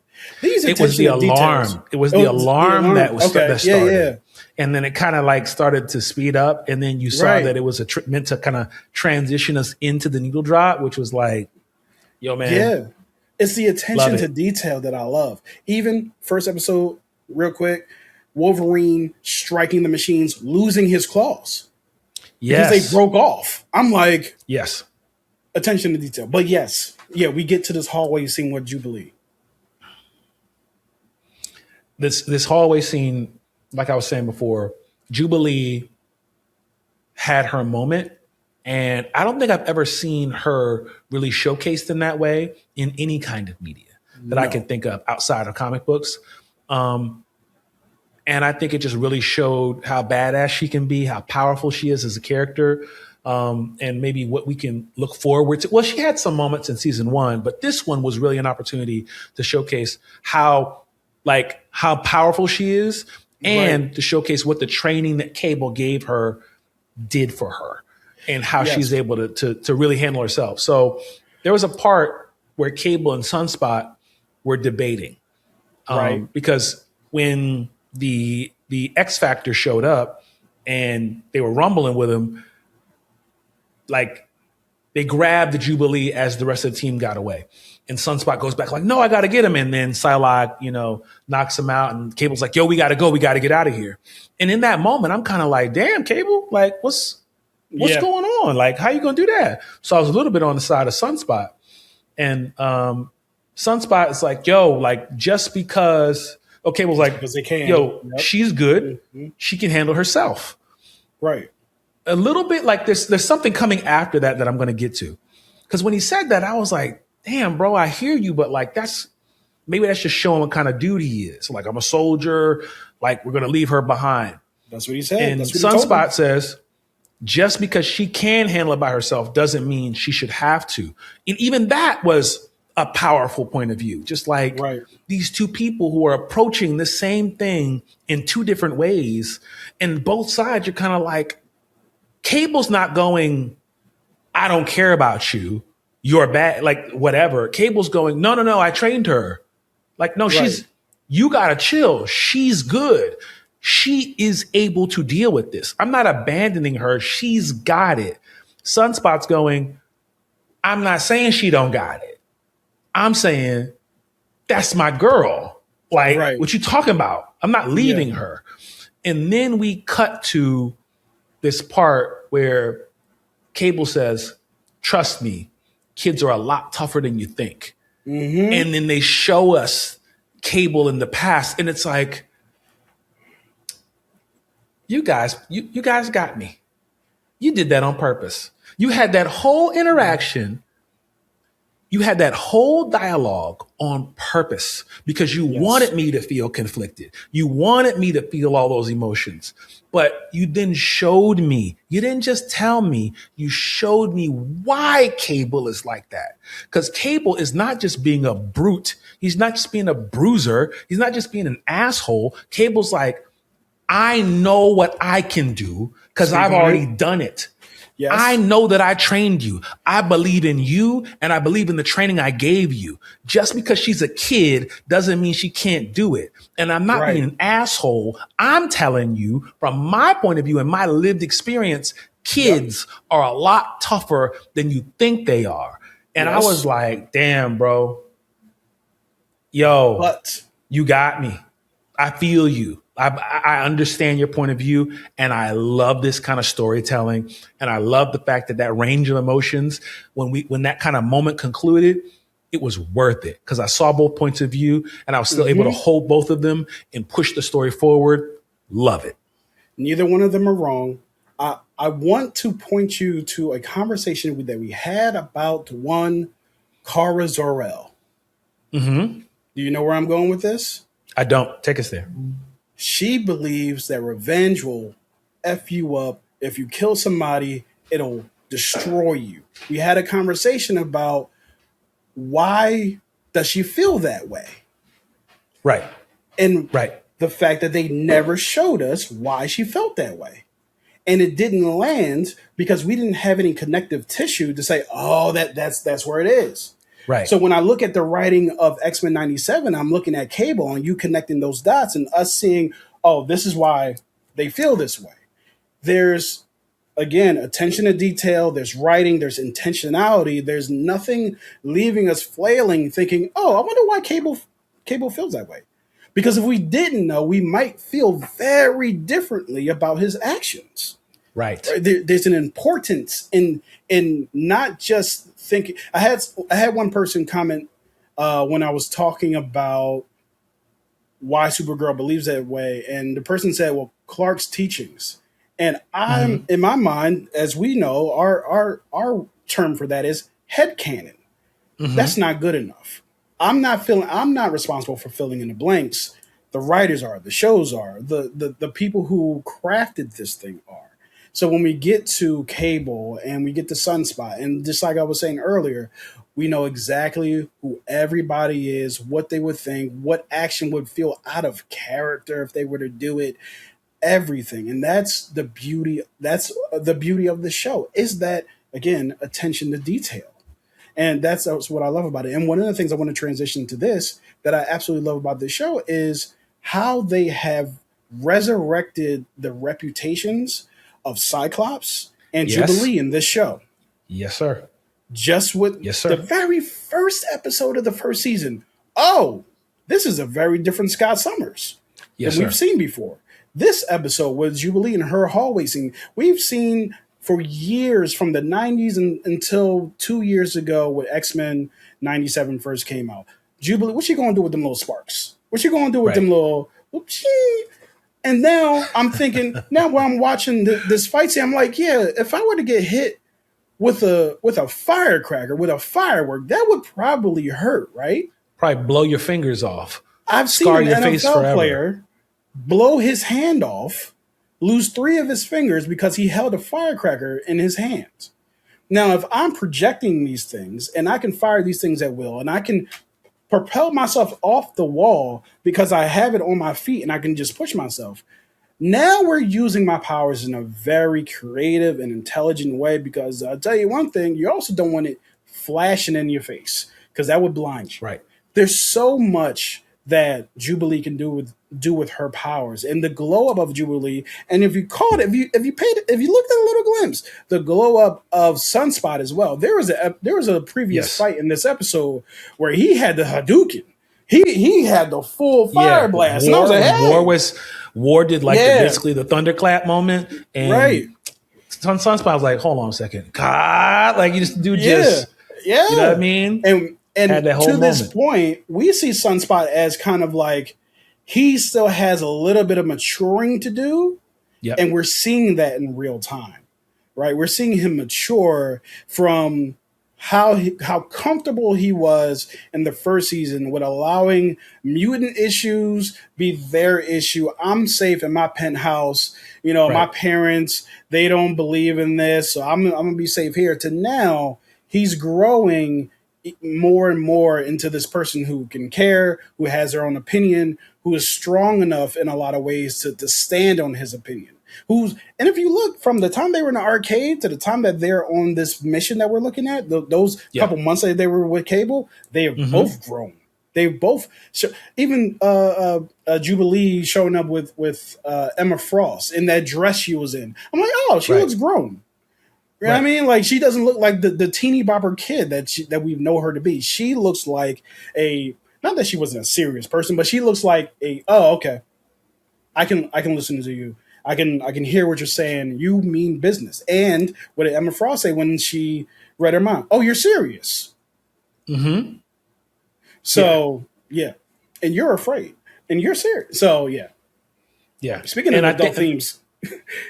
It was the alarm. It was the alarm that started. Yeah. And then it kind of like started to speed up. And then you saw that it was meant to kind of transition us into the needle drop, which was like, yo, man. Yeah. It's the attention to detail that I love. Even first episode, real quick, Wolverine striking the machines, losing his claws. Yes. Because they broke off. I'm like, yes. Attention to detail. But we get to this hallway scene with Jubilee. This hallway scene, like I was saying before, Jubilee had her moment, and I don't think I've ever seen her really showcased in that way in any kind of media that I can think of outside of comic books. And I think it just really showed how badass she can be, how powerful she is as a character, and maybe what we can look forward to. Well, she had some moments in season 1, but this one was really an opportunity to showcase how powerful she is, and to showcase what the training that Cable gave her did for her, and how she's able to really handle herself. So there was a part where Cable and Sunspot were debating, because when the X Factor showed up and they were rumbling with him, like they grabbed the Jubilee as the rest of the team got away. And Sunspot goes back like, no, I got to get him. And then Sligh, knocks him out. And Cable's like, yo, we got to go. We got to get out of here. And in that moment, I'm kind of like, damn, Cable, like, what's going on? Like, how you going to do that? So I was a little bit on the side of Sunspot. And Sunspot is like, yo, like, just because Cable's like, because they can. Yo, she's good. Mm-hmm. She can handle herself. Right. A little bit like there's something coming after that I'm going to get to. Because when he said that, I was like, damn, bro, I hear you, but like that's just showing what kind of dude he is. Like, I'm a soldier, like we're gonna leave her behind. That's what he said. And Sunspot says, just because she can handle it by herself doesn't mean she should have to. And even that was a powerful point of view. Just like these two people who are approaching the same thing in two different ways, and both sides are kind of like, Cable's not going, I don't care about you. You're bad, like whatever. Cable's going, no, I trained her. Like, no, you gotta chill. She's good. She is able to deal with this. I'm not abandoning her. She's got it. Sunspot's going, I'm not saying she don't got it. I'm saying that's my girl. Like, what you talking about? I'm not leaving her. And then we cut to this part where Cable says, trust me, kids are a lot tougher than you think. And then they show us Cable in the past, and it's like, you guys got me. You did that on purpose. You had that whole interaction. You had that whole dialogue on purpose because you wanted me to feel conflicted. You wanted me to feel all those emotions. But you then showed me, you didn't just tell me, you showed me why Cable is like that. Because Cable is not just being a brute. He's not just being a bruiser. He's not just being an asshole. Cable's like, I know what I can do because I've already done it. Yes. I know that I trained you. I believe in you and I believe in the training I gave you. Just because she's a kid doesn't mean she can't do it. And I'm not being an asshole. I'm telling you from my point of view and my lived experience, kids are a lot tougher than you think they are. And I was like, damn, bro. Yo, you got me. I feel you. I understand your point of view, and I love this kind of storytelling, and I love the fact that range of emotions, when that kind of moment concluded, it was worth it because I saw both points of view, and I was still able to hold both of them and push the story forward. Love it. Neither one of them are wrong. I want to point you to a conversation that we had about one Kara Zor-El. Do you know where I'm going with this? I don't. Take us there. She believes that revenge will F you up. If you kill somebody, it'll destroy you. We had a conversation about why does she feel that way? Right. And the fact that they never showed us why she felt that way. And it didn't land because we didn't have any connective tissue to say, oh, that's where it is. Right. So when I look at the writing of X-Men 97, I'm looking at Cable and you connecting those dots and us seeing, oh, this is why they feel this way. There's, again, attention to detail. There's writing. There's intentionality. There's nothing leaving us flailing thinking, oh, I wonder why Cable feels that way. Because if we didn't know, we might feel very differently about his actions. Right. There's an importance in not just thinking. I had one person comment when I was talking about why Supergirl believes that way, and the person said, "Well, Clark's teachings." And I'm in my mind, as we know, our term for that is headcanon. That's not good enough. I'm not responsible for filling in the blanks. The writers are, the shows are, the people who crafted this thing are. So when we get to Cable and we get to Sunspot, and just like I was saying earlier, we know exactly who everybody is, what they would think, what action would feel out of character if they were to do it, everything. And that's the beauty. That's the beauty of the show, is that, again, attention to detail. And that's what I love about it. And one of the things I want to transition to this that I absolutely love about this show is how they have resurrected the reputations of Cyclops and Jubilee in this show. Yes, sir. Just with the very first episode of the first season. Oh, this is a very different Scott Summers than we've seen before. This episode was Jubilee in her hallway scene. We've seen for years, from the 90s until 2 years ago when X-Men 97 first came out. Jubilee, what you going to do with them little sparks? What you going to do with them little... And now I'm thinking, now when I'm watching this fight scene, I'm like, yeah, if I were to get hit with a firecracker, with a firework, that would probably hurt, right? Probably blow your fingers off. I've seen an NFL player blow his hand off, lose 3 of his fingers because he held a firecracker in his hands. Now, if I'm projecting these things and I can fire these things at will and I can propel myself off the wall because I have it on my feet and I can just push myself. Now we're using my powers in a very creative and intelligent way, because I'll tell you one thing, you also don't want it flashing in your face because that would blind you. Right. There's so much that Jubilee can do with her powers and the glow up of Jubilee. And if you caught it, if you looked at a little glimpse, the glow up of Sunspot as well. There was a previous fight in this episode where he had the Hadouken. He had the full fire blast. And I was like, hey. War did basically the thunderclap moment. And right. Sunspot was like, hold on a second. God, like you just You know what I Yeah. mean? And Had that whole to this moment. point, we see Sunspot as kind of like he still has a little bit of maturing to do, Yep. and we're seeing that in real time, right? We're seeing him mature from how comfortable he was in the first season with allowing mutant issues be their issue. I'm safe in my penthouse. You know, my Right. parents, they don't believe in this, so I'm gonna be safe here. To now, he's growing more and more into this person who can care, who has their own opinion, who is strong enough in a lot of ways to stand on his opinion. And if you look from the time they were in the arcade to the time that they're on this mission that we're looking at, those Yeah. couple months that they were with Cable, they have both grown. They've both even Jubilee showing up with Emma Frost in that dress she was in. I'm like, oh, she Right. looks grown. You know what I Right. mean? Like she doesn't look like the teeny bopper kid that we know her to be. She looks like not that she wasn't a serious person, but she looks like okay. I can listen to you. I can hear what you're saying. You mean business. And what did Emma Frost say when she read her mind? Oh, you're serious. Mm-hmm. So yeah. And you're afraid. And you're serious. So yeah. Yeah. Speaking of adult themes,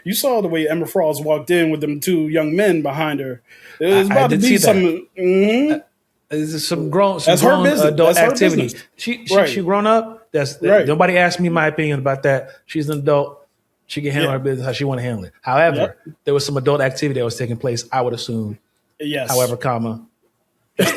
you saw the way Emma Frost walked in with them two young men behind her. It was I about to did be see that. some. This is some grown That's her business. adult That's her activity. business. She Right. grown up. Right. Nobody asked me my opinion about that. She's an adult. She can handle Yeah. her business how she want to handle it. However, there was some adult activity that was taking place, I would assume. Yes. However, comma. that's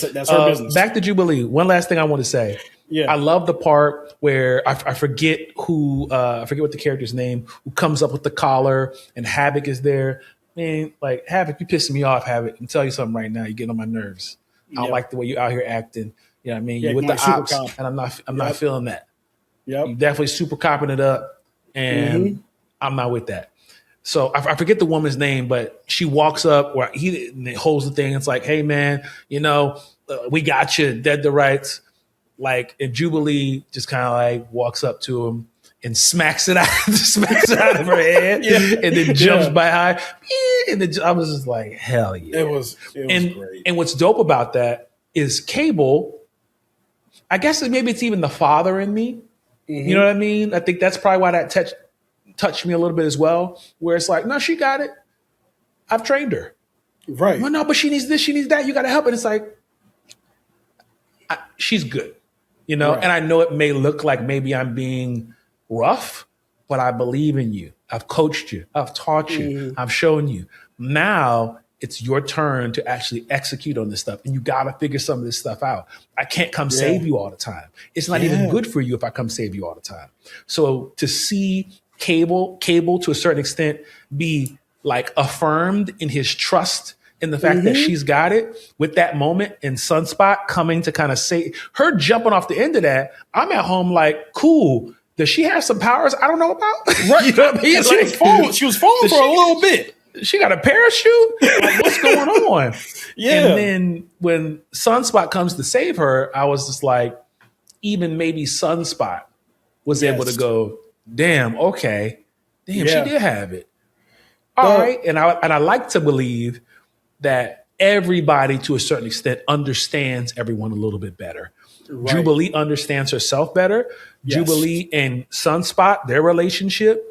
her business. Back to Jubilee. One last thing I want to say. Yeah. I love the part where I forget I forget what the character's name, who comes up with the collar and Havoc is there. Man, like Havoc, you pissing me off, Havoc. I'm tell you something right now. You're getting on my nerves. I don't like the way you out here acting. You know what I mean? Yeah, You're with my the super ops, cop. and I'm not feeling that. Yep. You definitely super copping it up, and I'm not with that. So I forget the woman's name, but she walks up where he holds the thing. It's like, hey man, we got you, dead to rights. Like, and Jubilee just kind of like walks up to him and smacks it out of her head, and then jumps by high. And then I was just like, hell yeah! It was great. And what's dope about that is Cable. I guess maybe it's even the father in me. You know what I mean? I think that's probably why that touched me a little bit as well. Where it's like, no, she got it. I've trained her. Right. Well, no, but she needs this, she needs that. You got to help. And it's like, she's good, Right. And I know it may look like maybe I'm being rough, but I believe in you. I've coached you. I've taught you. I've shown you. Now it's your turn to actually execute on this stuff. And you got to figure some of this stuff out. I can't come save you all the time. It's not even good for you if I come save you all the time. So to see Cable to a certain extent be like affirmed in his trust in the fact that she's got it with that moment and Sunspot coming to kind of say her jumping off the end of that. I'm at home like, cool. Does she have some powers I don't know about? Right. You know what I mean? She was falling for a little bit. She got a parachute? Like, what's going on? Yeah. And then when Sunspot comes to save her, I was just like, even maybe Sunspot was able to go, damn, okay. Damn, she did have it. All right. And I like to believe that everybody to a certain extent understands everyone a little bit better. Right. Jubilee understands herself better. Yes. Jubilee and Sunspot, their relationship,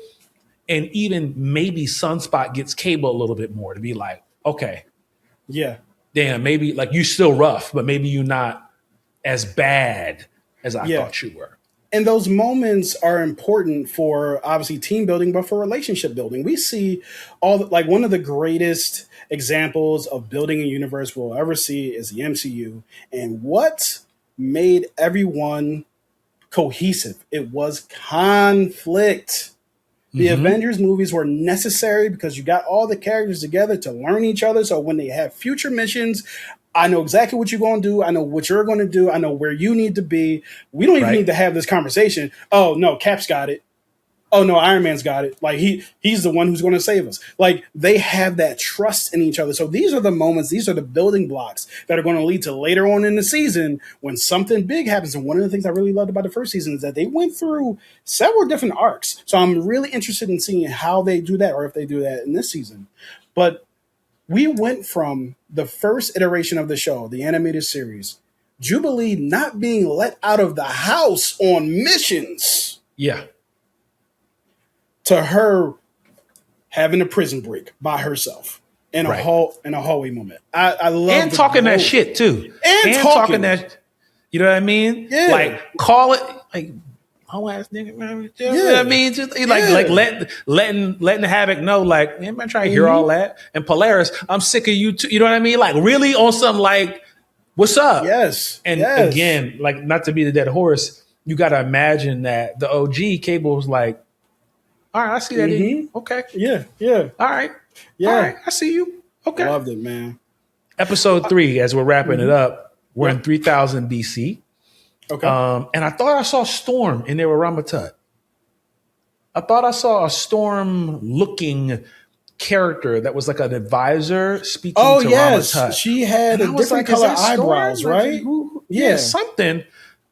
and even maybe Sunspot gets Cable a little bit more to be like, okay, damn, maybe like you still rough, but maybe you're not as bad as I thought you were. And those moments are important for obviously team building, but for relationship building. We see like one of the greatest examples of building a universe we'll ever see is the MCU. And what made everyone cohesive? It was conflict. The Avengers movies were necessary because you got all the characters together to learn each other. So when they have future missions, I know exactly what you're going to do. I know what you're going to do. I know where you need to be. We don't even need to have this conversation. Oh, no, Cap's got it. Oh, no, Iron Man's got it. Like, he's the one who's going to save us. Like, they have that trust in each other. So these are the moments, these are the building blocks that are going to lead to later on in the season when something big happens. And one of the things I really loved about the first season is that they went through several different arcs. So I'm really interested in seeing how they do that or if they do that in this season. But we went from the first iteration of the show, the animated series, Jubilee not being let out of the house on missions, Yeah. to her having a prison break by herself in a hallway moment. I love and talking that shit too, and talking that. You know what I mean? Yeah. Like call it like whole ass nigga. Man. You know what I mean? Just like letting Havoc know like anybody trying to hear all that. And Polaris, I'm sick of you too. You know what I mean? Like really on some like, what's up? Yes. And again, like not to be the dead horse, you got to imagine that the OG Cable was like, all right, I see that in you. Okay. Yeah. All right. Yeah. All right. I see you. Okay. Loved it, man. Episode 3, as we're wrapping it up, we're in 3000 BC. Okay. And I thought I saw Storm in there with Ramatut. I thought I saw a Storm-looking character that was like an advisor speaking to Ramatut. She had a different color eyebrows, right? Yeah, something.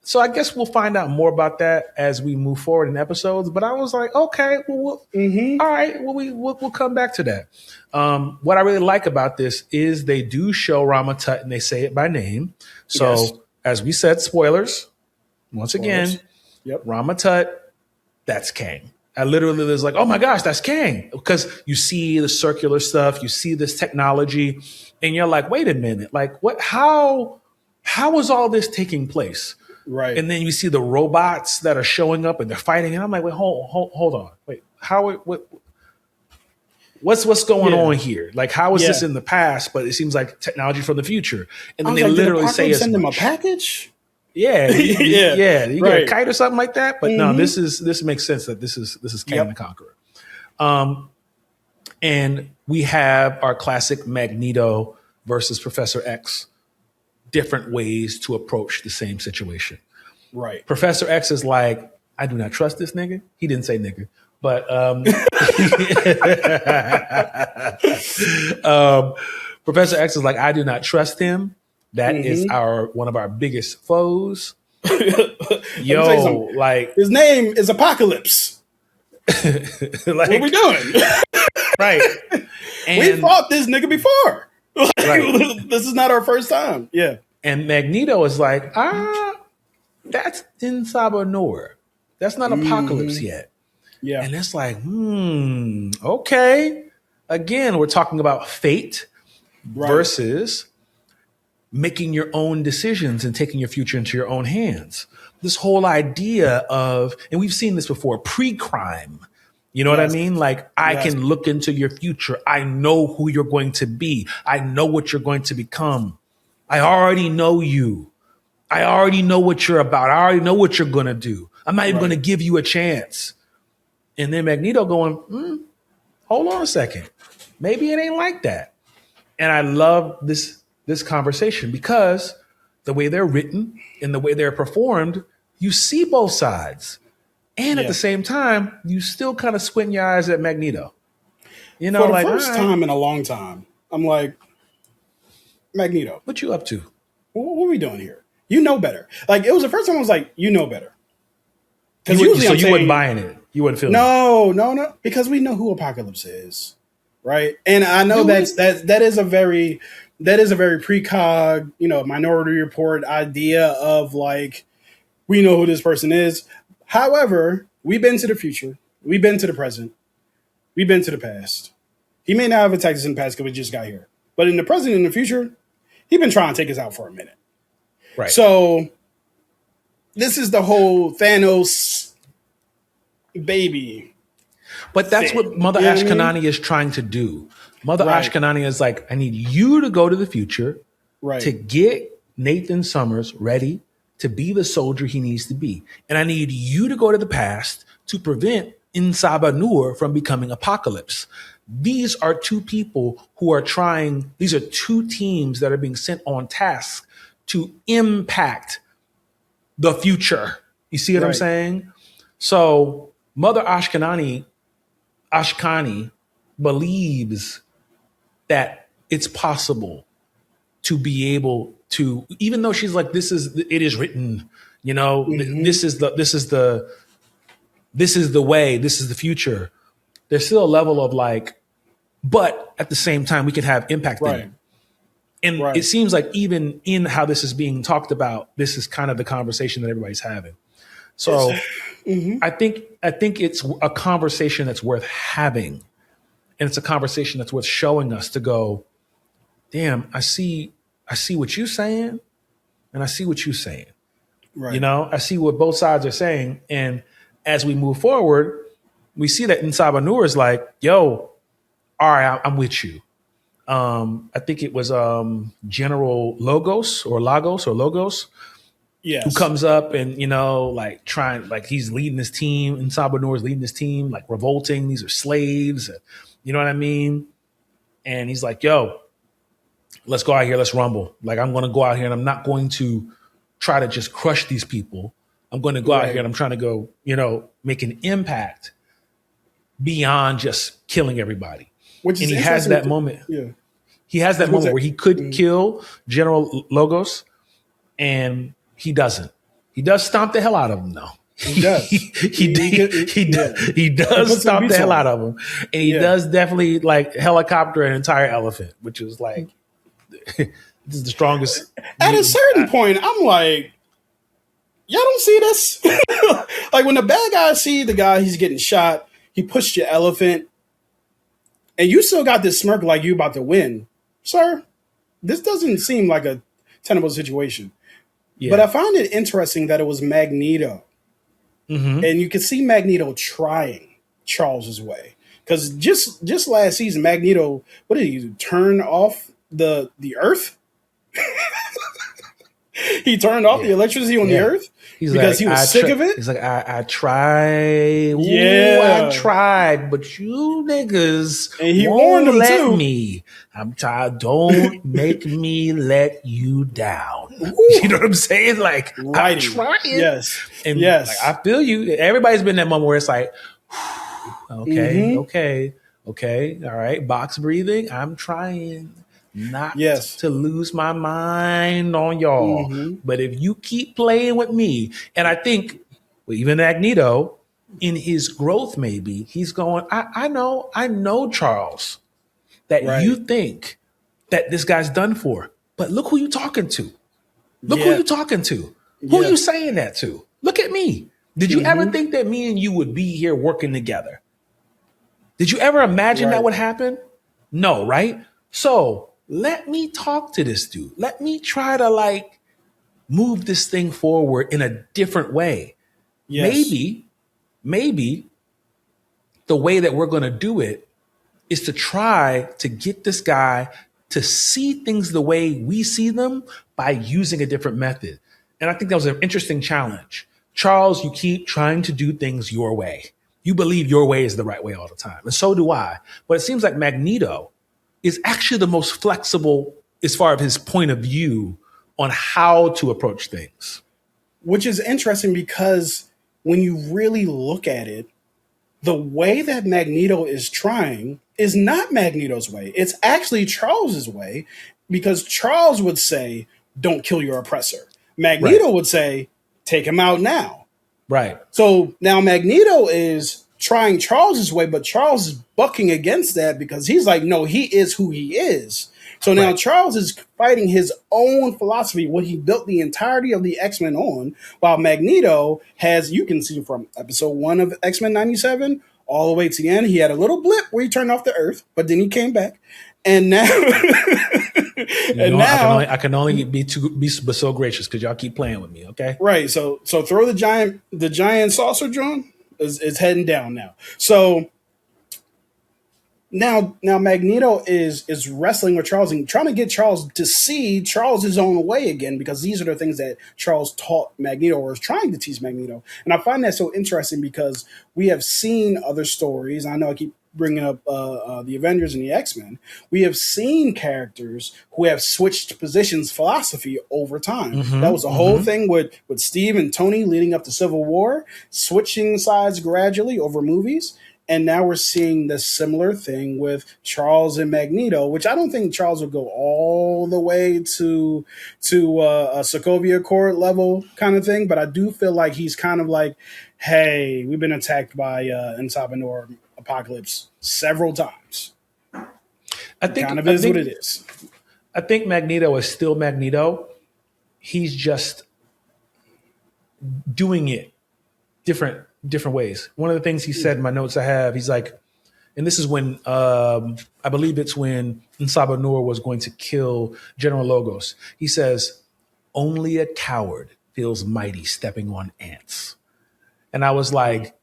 So I guess we'll find out more about that as we move forward in episodes. But I was like, okay, well, all right, well, we'll come back to that. What I really like about this is they do show Ramatut and they say it by name. So as we said, spoilers. Once again, Ramatut, that's Kang. I literally was like, oh my gosh, that's Kang. Because you see the circular stuff, you see this technology, and you're like, wait a minute, like what? How is all this taking place? Right. And then you see the robots that are showing up and they're fighting. And I'm like, wait, hold on. Wait, what's going on here? Like, how is this in the past, but it seems like technology from the future? And then they literally say it's send them a package. Yeah. You get a kite or something like that. But no, this makes sense that this is Kang the Conqueror. And we have our classic Magneto versus Professor X. Different ways to approach the same situation. Right. Professor X is like, I do not trust this nigga. He didn't say nigga, but Professor X is like, I do not trust him. That is one of our biggest foes. Yo, like his name is Apocalypse. Like, what are we doing? Right. And we fought this nigga before. This is not our first time. Yeah. And Magneto is like, that's in Sabanor. That's not Apocalypse yet. Yeah. And it's like, okay. Again, we're talking about fate versus making your own decisions and taking your future into your own hands. This whole idea of, and we've seen this before, pre-crime. You know what I mean? Like, I can look into your future. I know who you're going to be. I know what you're going to become. I already know you. I already know what you're about. I already know what you're going to do. I'm not even going to give you a chance. And then Magneto going, hold on a second. Maybe it ain't like that. And I love this conversation because the way they're written and the way they're performed, you see both sides. And at the same time, you still kind of squint your eyes at Magneto. You know, for the like first time in a long time, I'm like, Magneto, what you up to? What are we doing here? You know better. Like, it was the first time I was like, you know better. Because usually you wasn't buying it. You wasn't feeling it. No. Because we know who Apocalypse is, right? And I know that is a very precog, Minority Report idea of like, we know who this person is. However, we've been to the future. We've been to the present. We've been to the past. He may not have attacked us in the past because we just got here. But in the present and the future, he's been trying to take us out for a minute. Right. So this is the whole Thanos baby. But that's thing. what Mother Ashkanani is trying to do. Mother Ashkanani is like, I need you to go to the future to get Nathan Summers ready to be the soldier he needs to be. And I need you to go to the past to prevent Insaba Nur from becoming Apocalypse. These are two people who are these are two teams that are being sent on task to impact the future. You see what I'm saying? So Mother Ashkani believes that it's possible to be able to, even though she's like, it is written, this is the way, this is the future. There's still a level of like, but at the same time, we can have impact in it. And it seems like even in how this is being talked about, this is kind of the conversation that everybody's having. So I think it's a conversation that's worth having. And it's a conversation that's worth showing us to go, damn, I see what you're saying, and I see what you're saying. Right. You know, I see what both sides are saying. And as we move forward, we see that Nsaba Nur is like, yo, all right, I'm with you. I think it was General Logos, yes, who comes up and, you know, like trying, like he's leading his team. Nsaba Nur is leading his team, like revolting. These are slaves. You know what I mean? And he's like, yo, let's go out here. Let's rumble. Like, I'm going to go out here and I'm not going to try to just crush these people. I'm going to go out here and I'm trying to go, you know, make an impact beyond just killing everybody. And he has that moment. Yeah. He has that moment where he could kill General Logos, and he doesn't. He does stomp the hell out of him, though. He does. He does stomp the hell out of him, and he does definitely like helicopter an entire elephant, which is like this is the strongest. At a certain point, I'm like, y'all don't see this. Like when the bad guy see the guy, he's getting shot. He pushed your elephant, and you still got this smirk like you about to win, sir. This doesn't seem like a tenable situation. Yeah. But I found it interesting that it was Magneto. Mm-hmm. And you can see Magneto trying Charles's way. Because just last season, Magneto, what did he do? Turn off the Earth? He turned off the electricity on the Earth because he was sick of it. He's like, I tried. I tried, but you niggas and he warned him let too. me. I'm tired. Don't make me let you down. You know what I'm saying? Like, I'm trying. Yes. And like, I feel you. Everybody's been in that moment where it's like, okay. All right. Box breathing. I'm trying not to lose my mind on y'all. Mm-hmm. But if you keep playing with me, and I think even Magneto, in his growth, maybe he's going, I know, Charles, that you think that this guy's done for, but look who you talking to. Look who you talking to. Who you saying that to? Look at me. Did you ever think that me and you would be here working together? Did you ever imagine that would happen? No, right? So let me talk to this dude. Let me try to like move this thing forward in a different way. Yes. Maybe the way that we're going to do it is to try to get this guy to see things the way we see them by using a different method. And I think that was an interesting challenge. Charles, you keep trying to do things your way. You believe your way is the right way all the time. And so do I. But it seems like Magneto is actually the most flexible as far as his point of view on how to approach things. Which is interesting because when you really look at it, the way that Magneto is trying is not Magneto's way. It's actually Charles's way, because Charles would say, don't kill your oppressor. Magneto would say, take him out now. Right. So now Magneto is trying Charles's way, but Charles is bucking against that because he's like, no, he is who he is. So now Charles is fighting his own philosophy, what he built the entirety of the X-Men on, while Magneto has, you can see from episode 1 of X-Men 97 all the way to the end, he had a little blip where he turned off the Earth, but then he came back. And now, I can only be so gracious because y'all keep playing with me, okay? Right. So throw the giant saucer drone is heading down now. So now Magneto is wrestling with Charles and trying to get Charles to see Charles' own way again, because these are the things that Charles taught Magneto, or is trying to teach Magneto. And I find that so interesting because we have seen other stories. I know I keep bringing up the Avengers and the X-Men. We have seen characters who have switched positions, philosophy over time. Mm-hmm, that was the whole thing with Steve and Tony leading up to Civil War, switching sides gradually over movies. And now we're seeing this similar thing with Charles and Magneto, which I don't think Charles would go all the way to a Sokovia Accord level kind of thing. But I do feel like he's kind of like, hey, we've been attacked by Nsaba Nur Apocalypse several times. I It think kind of I is what think it is. I think Magneto is still Magneto. He's just doing it different ways. One of the things he said in my notes I have, he's like, and this is when I believe it's when Nsaba Noor was going to kill General Logos. He says, "Only a coward feels mighty stepping on ants." And I was like,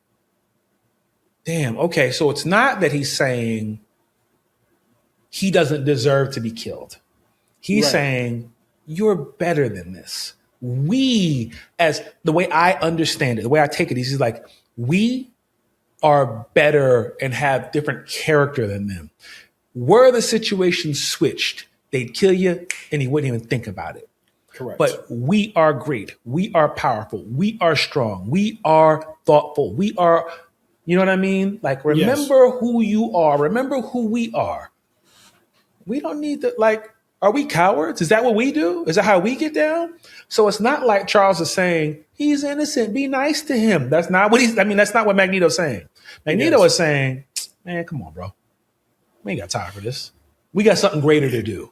damn, okay, so it's not that he's saying he doesn't deserve to be killed. He's Right. saying, you're better than this. We, as the way I understand it, the way I take it, he's like, we are better and have different character than them. Were the situation switched, they'd kill you and he wouldn't even think about it. Correct. But we are great. We are powerful. We are strong. We are thoughtful. We are, you know what I mean? Like, remember who you are. Remember who we are. We don't need to, like, are we cowards? Is that what we do? Is that how we get down? So it's not like Charles is saying, he's innocent, be nice to him. That's not what that's not what Magneto's saying. Magneto is saying, man, come on, bro. We ain't got time for this. We got something greater to do.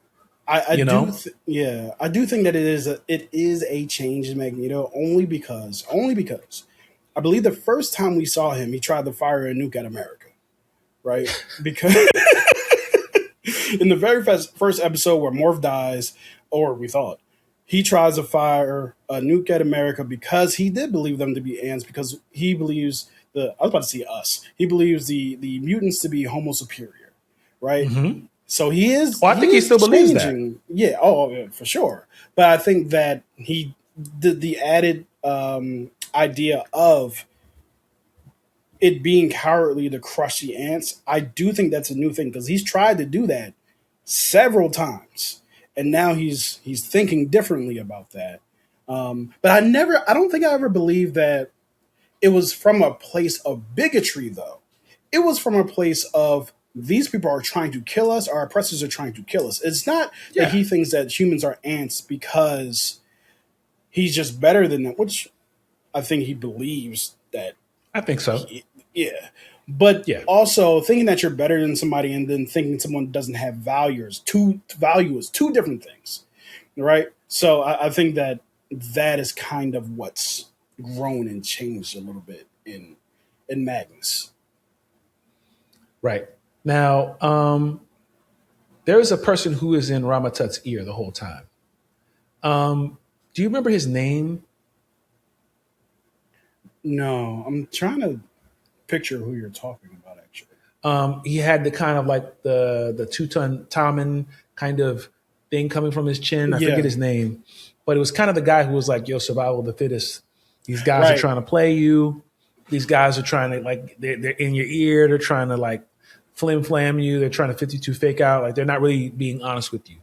I do think that it is a change in Magneto only because I believe the first time we saw him, he tried to fire a nuke at America, right? Because in the very first episode where Morph dies, or we thought, he tries to fire a nuke at America because he did believe them to be ants, because he believes I was about to say us. He believes the mutants to be homo superior, right? Mm-hmm. So he is. I think he still believes that. Yeah. Oh, yeah, for sure. But I think that he did the added idea of it being cowardly to crush the ants. I do think that's a new thing because he's tried to do that several times, and now he's thinking differently about that. But I don't think I ever believed that it was from a place of bigotry, though. It was from a place of, these people are trying to kill us, our oppressors are trying to kill us. It's not that he thinks that humans are ants because he's just better than them, which I think he believes that. I think so. But also thinking that you're better than somebody and then thinking someone doesn't have value is two different things, right? So I think that is kind of what's grown and changed a little bit in Magnus. Right. Now, there is a person who is in Ramatut's ear the whole time. Do you remember his name? No, I'm trying to picture who you're talking about, actually. He had the kind of like the Tutankhamun kind of thing coming from his chin. I forget his name, but it was kind of the guy who was like, yo, survival of the fittest. These guys are trying to play you. These guys are trying to, like, they're in your ear. They're trying to, like, flam you. They're trying to 52 fake out. Like, they're not really being honest with you.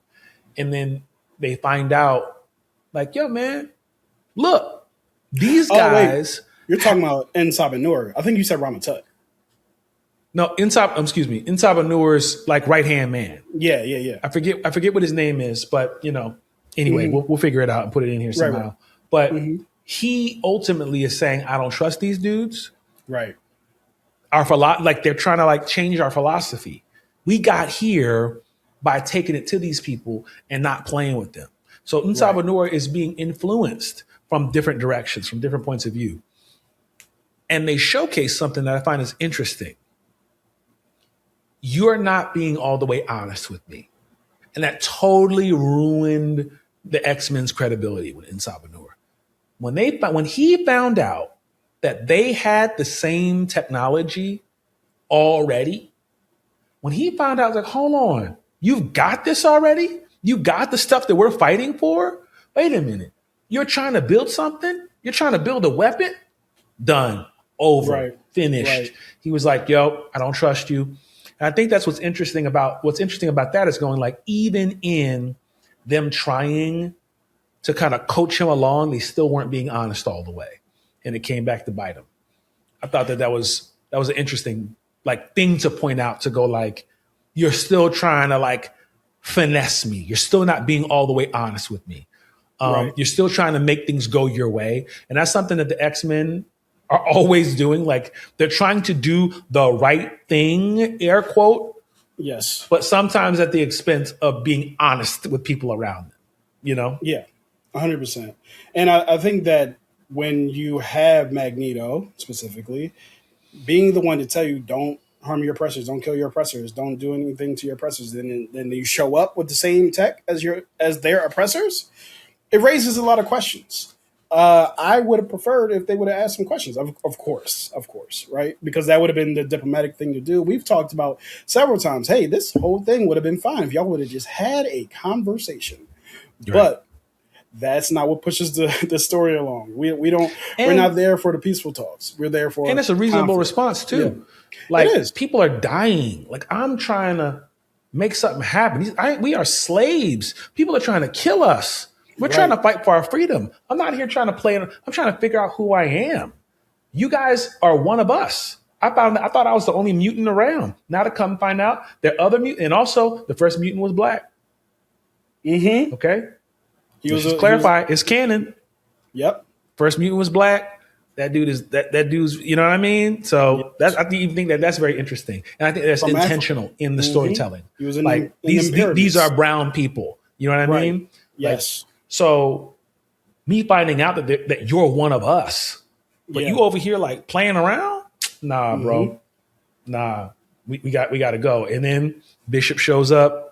And then they find out, like, yo, man, look, these guys. You're talking about Nsaba Noor. I think you said Ramatut. No, Nsaba Noor's, like, right-hand man. Yeah. I forget what his name is, but, anyway, we'll figure it out and put it in here somehow. Right. But he ultimately is saying, I don't trust these dudes. Right. Like, they're trying to, like, change our philosophy. We got here by taking it to these people and not playing with them. So Nsaba Noor is being influenced from different directions, from different points of view. And they showcase something that I find is interesting. You're not being all the way honest with me. And that totally ruined the X-Men's credibility with Nsaba Noor. When he found out that they had the same technology already, when he found out, like, hold on, you've got this already? You got the stuff that we're fighting for? Wait a minute. You're trying to build something? You're trying to build a weapon? Done. Over. Finished. Right. He was like, yo, I don't trust you. And I think that's what's interesting about that is going, like, even in them trying to kind of coach him along, they still weren't being honest all the way. And it came back to bite him. I thought that was an interesting, like, thing to point out, to go, like, you're still trying to, like, finesse me. You're still not being all the way honest with me. You're still trying to make things go your way. And that's something that the X-Men are always doing. Like, they're trying to do the right thing, air quote, Yes. but sometimes at the expense of being honest with people around them, you know? Yeah. 100%. And I think that when you have Magneto specifically being the one to tell you don't harm your oppressors, don't kill your oppressors, don't do anything to your oppressors, then you show up with the same tech as their oppressors, it raises a lot of questions. I would have preferred if they would have asked some questions. Of course, right? Because that would have been the diplomatic thing to do. We've talked about several times. Hey, this whole thing would have been fine if y'all would have just had a conversation. Right. But that's not what pushes the story along. We don't. We're not there for the peaceful talks. We're there for, and it's a reasonable response too. Yeah. Like, it is. People are dying. Like, I'm trying to make something happen. We are slaves. People are trying to kill us. We're trying to fight for our freedom. I'm not here trying to play. I'm trying to figure out who I am. You guys are one of us. I thought I was the only mutant around. Now to come find out, there are other mutants, and also the first mutant was black. Mm-hmm. Okay. Clarify, it's canon. Yep. First mutant was black. That dude's, you know what I mean? So I think that's very interesting. And I think that's intentional in the storytelling. He was like, these are brown people. You know what I mean? Yes. Like, so me finding out that you're one of us, but you over here like playing around? Nah, bro. Nah, we got to go. And then Bishop shows up.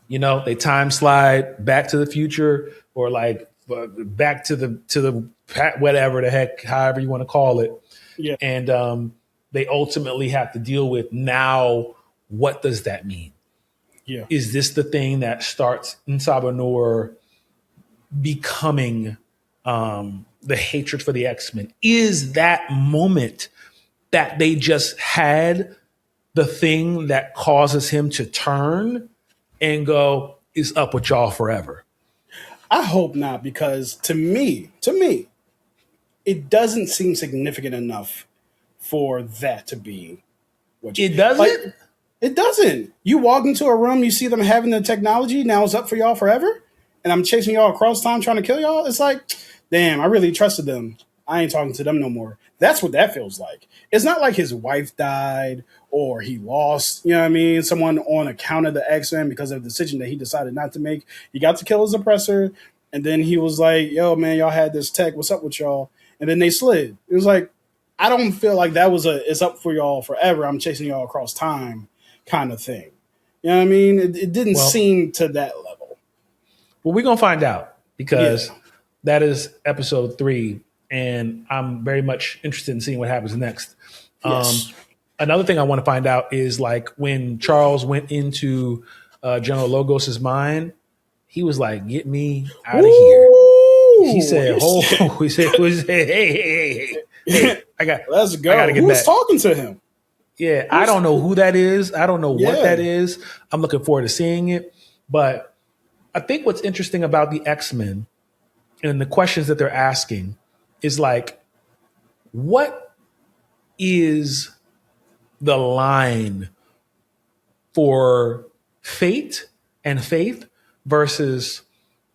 You know, they time slide back to the future, or like back to the whatever the heck, however you want to call it. Yeah. And they ultimately have to deal with now. What does that mean? Yeah. Is this the thing that starts N'Sabanur becoming the hatred for the X-Men? Is that moment that they just had the thing that causes him to turn and go, is up with y'all forever? I hope not, because to me, it doesn't seem significant enough for that to be what it doesn't. Like, it doesn't. You walk into a room, you see them having the technology. Now it's up for y'all forever, and I'm chasing y'all across time trying to kill y'all. It's like, damn, I really trusted them. I ain't talking to them no more. That's what that feels like. It's not like his wife died or he lost, you know what I mean, someone on account of the X-Men because of the decision that he decided not to make. He got to kill his oppressor, and then he was like, yo, man, y'all had this tech. What's up with y'all? And then they slid. It was like, I don't feel like that was it's up for y'all forever. I'm chasing y'all across time kind of thing. You know what I mean? It didn't seem to that level. Well, we're going to find out, because that is episode 3. And I'm very much interested in seeing what happens next. Yes. Another thing I want to find out is, like, when Charles went into General Logos's mind, he was like, "Get me out of here." He said, "Hey, let's go." I gotta get Who was back. talking to him? Yeah, I don't know who that is. I don't know what that is. I'm looking forward to seeing it. But I think what's interesting about the X-Men and the questions that they're asking is, like, what is the line for fate and faith versus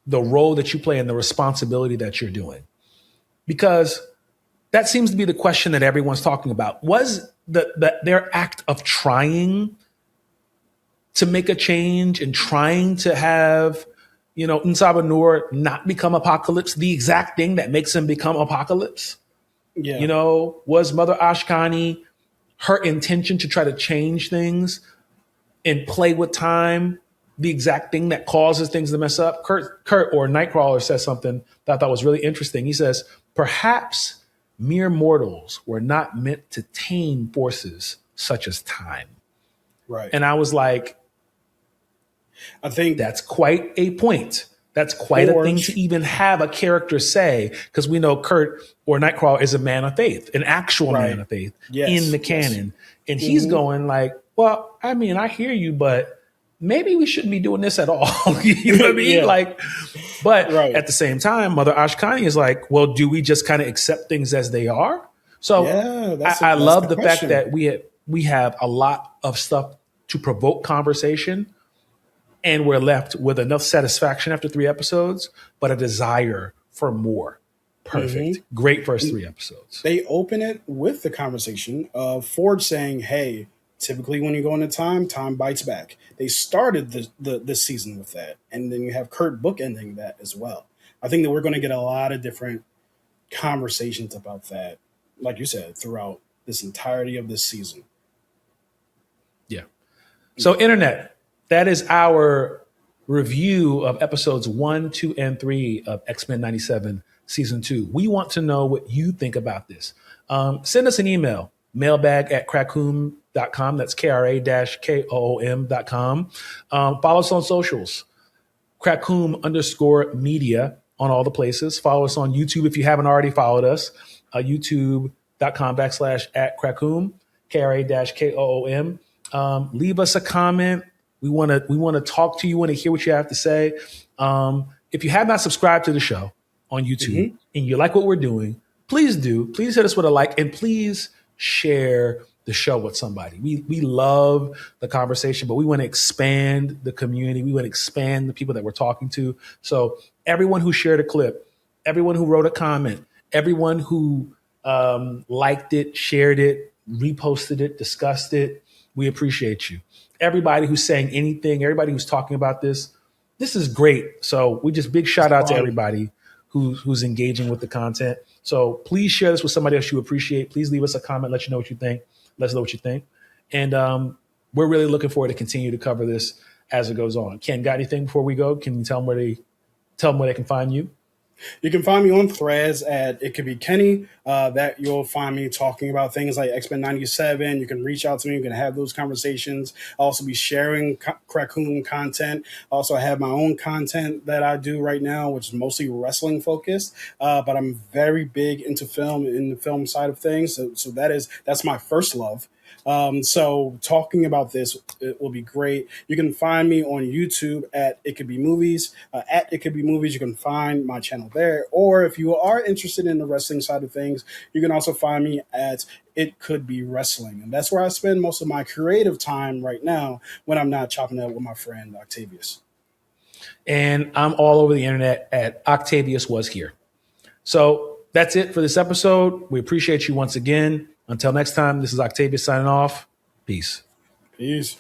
the role that you play and the responsibility that you're doing? Because that seems to be the question that everyone's talking about. Was their act of trying to make a change and trying to have, you know, N'Sabanur not become Apocalypse the exact thing that makes him become Apocalypse? Yeah. You know, was Mother Ashkani, her intention to try to change things and play with time, the exact thing that causes things to mess up? Kurt or Nightcrawler says something that I thought was really interesting. He says, perhaps mere mortals were not meant to tame forces such as time. Right. And I was like, I think that's quite a point. That's quite a thing to even have a character say, because we know Kurt or Nightcrawler is a man of faith, an actual man of faith in the canon. And he's going like, well, I mean, I hear you, but maybe we shouldn't be doing this at all. You know what I mean? Like, but at the same time, Mother Ashkani is like, well, do we just kind of accept things as they are? So I love the fact that we have a lot of stuff to provoke conversation, and we're left with enough satisfaction after 3 episodes, but a desire for more. Perfect. Mm-hmm. Great first 3 episodes. They open it with the conversation of Ford saying, hey, Typically, when you go into time bites back. They started this season with that, and then you have Kurt bookending that as well. I think that we're going to get a lot of different conversations about that, like you said, throughout this entirety of this season. Yeah. So, Internet, that is our review of episodes 1, 2, and 3 of X-Men 97 Season 2. We want to know what you think about this. Send us an email, mailbag@KRA-KOOM.com. That's KRA-KOOM.com. Follow us on socials, KRA-KOOM_media on all the places. Follow us on YouTube if you haven't already followed us, youtube.com/@KRA-KOOM, KRA-KOOM. Leave us a comment. We want to talk to you. We want to hear what you have to say. If you have not subscribed to the show on YouTube and you like what we're doing, please do. Please hit us with a like, and please share the show with somebody. We love the conversation, but we want to expand the community. We want to expand the people that we're talking to. So everyone who shared a clip, everyone who wrote a comment, everyone who liked it, shared it, reposted it, discussed it, we appreciate you. Everybody who's saying anything, everybody who's talking about this is great. So we just big shout out to everybody who's engaging with the content. So please share this with somebody else you appreciate. Please leave us a comment. Let us know what you think. And we're really looking forward to continue to cover this as it goes on. Ken, got anything before we go? Can you tell them where they can find you? You can find me on Threads at It Could Be Kenny. That you'll find me talking about things like X-Men 97. You can reach out to me. You can have those conversations. I'll also be sharing KRA-KOOM content. I also have my own content that I do right now, which is mostly wrestling focused. But I'm very big into film, in the film side of things. So that's my first love. So talking about this, it will be great. You can find me on YouTube at It Could Be Movies. At It Could Be Movies, you can find my channel there. Or if you are interested in the wrestling side of things, you can also find me at It Could Be Wrestling. And that's where I spend most of my creative time right now when I'm not chopping it up with my friend Octavius. And I'm all over the internet at Octavius Was Here. So that's it for this episode. We appreciate you once again. Until next time, this is Octavius signing off. Peace. Peace.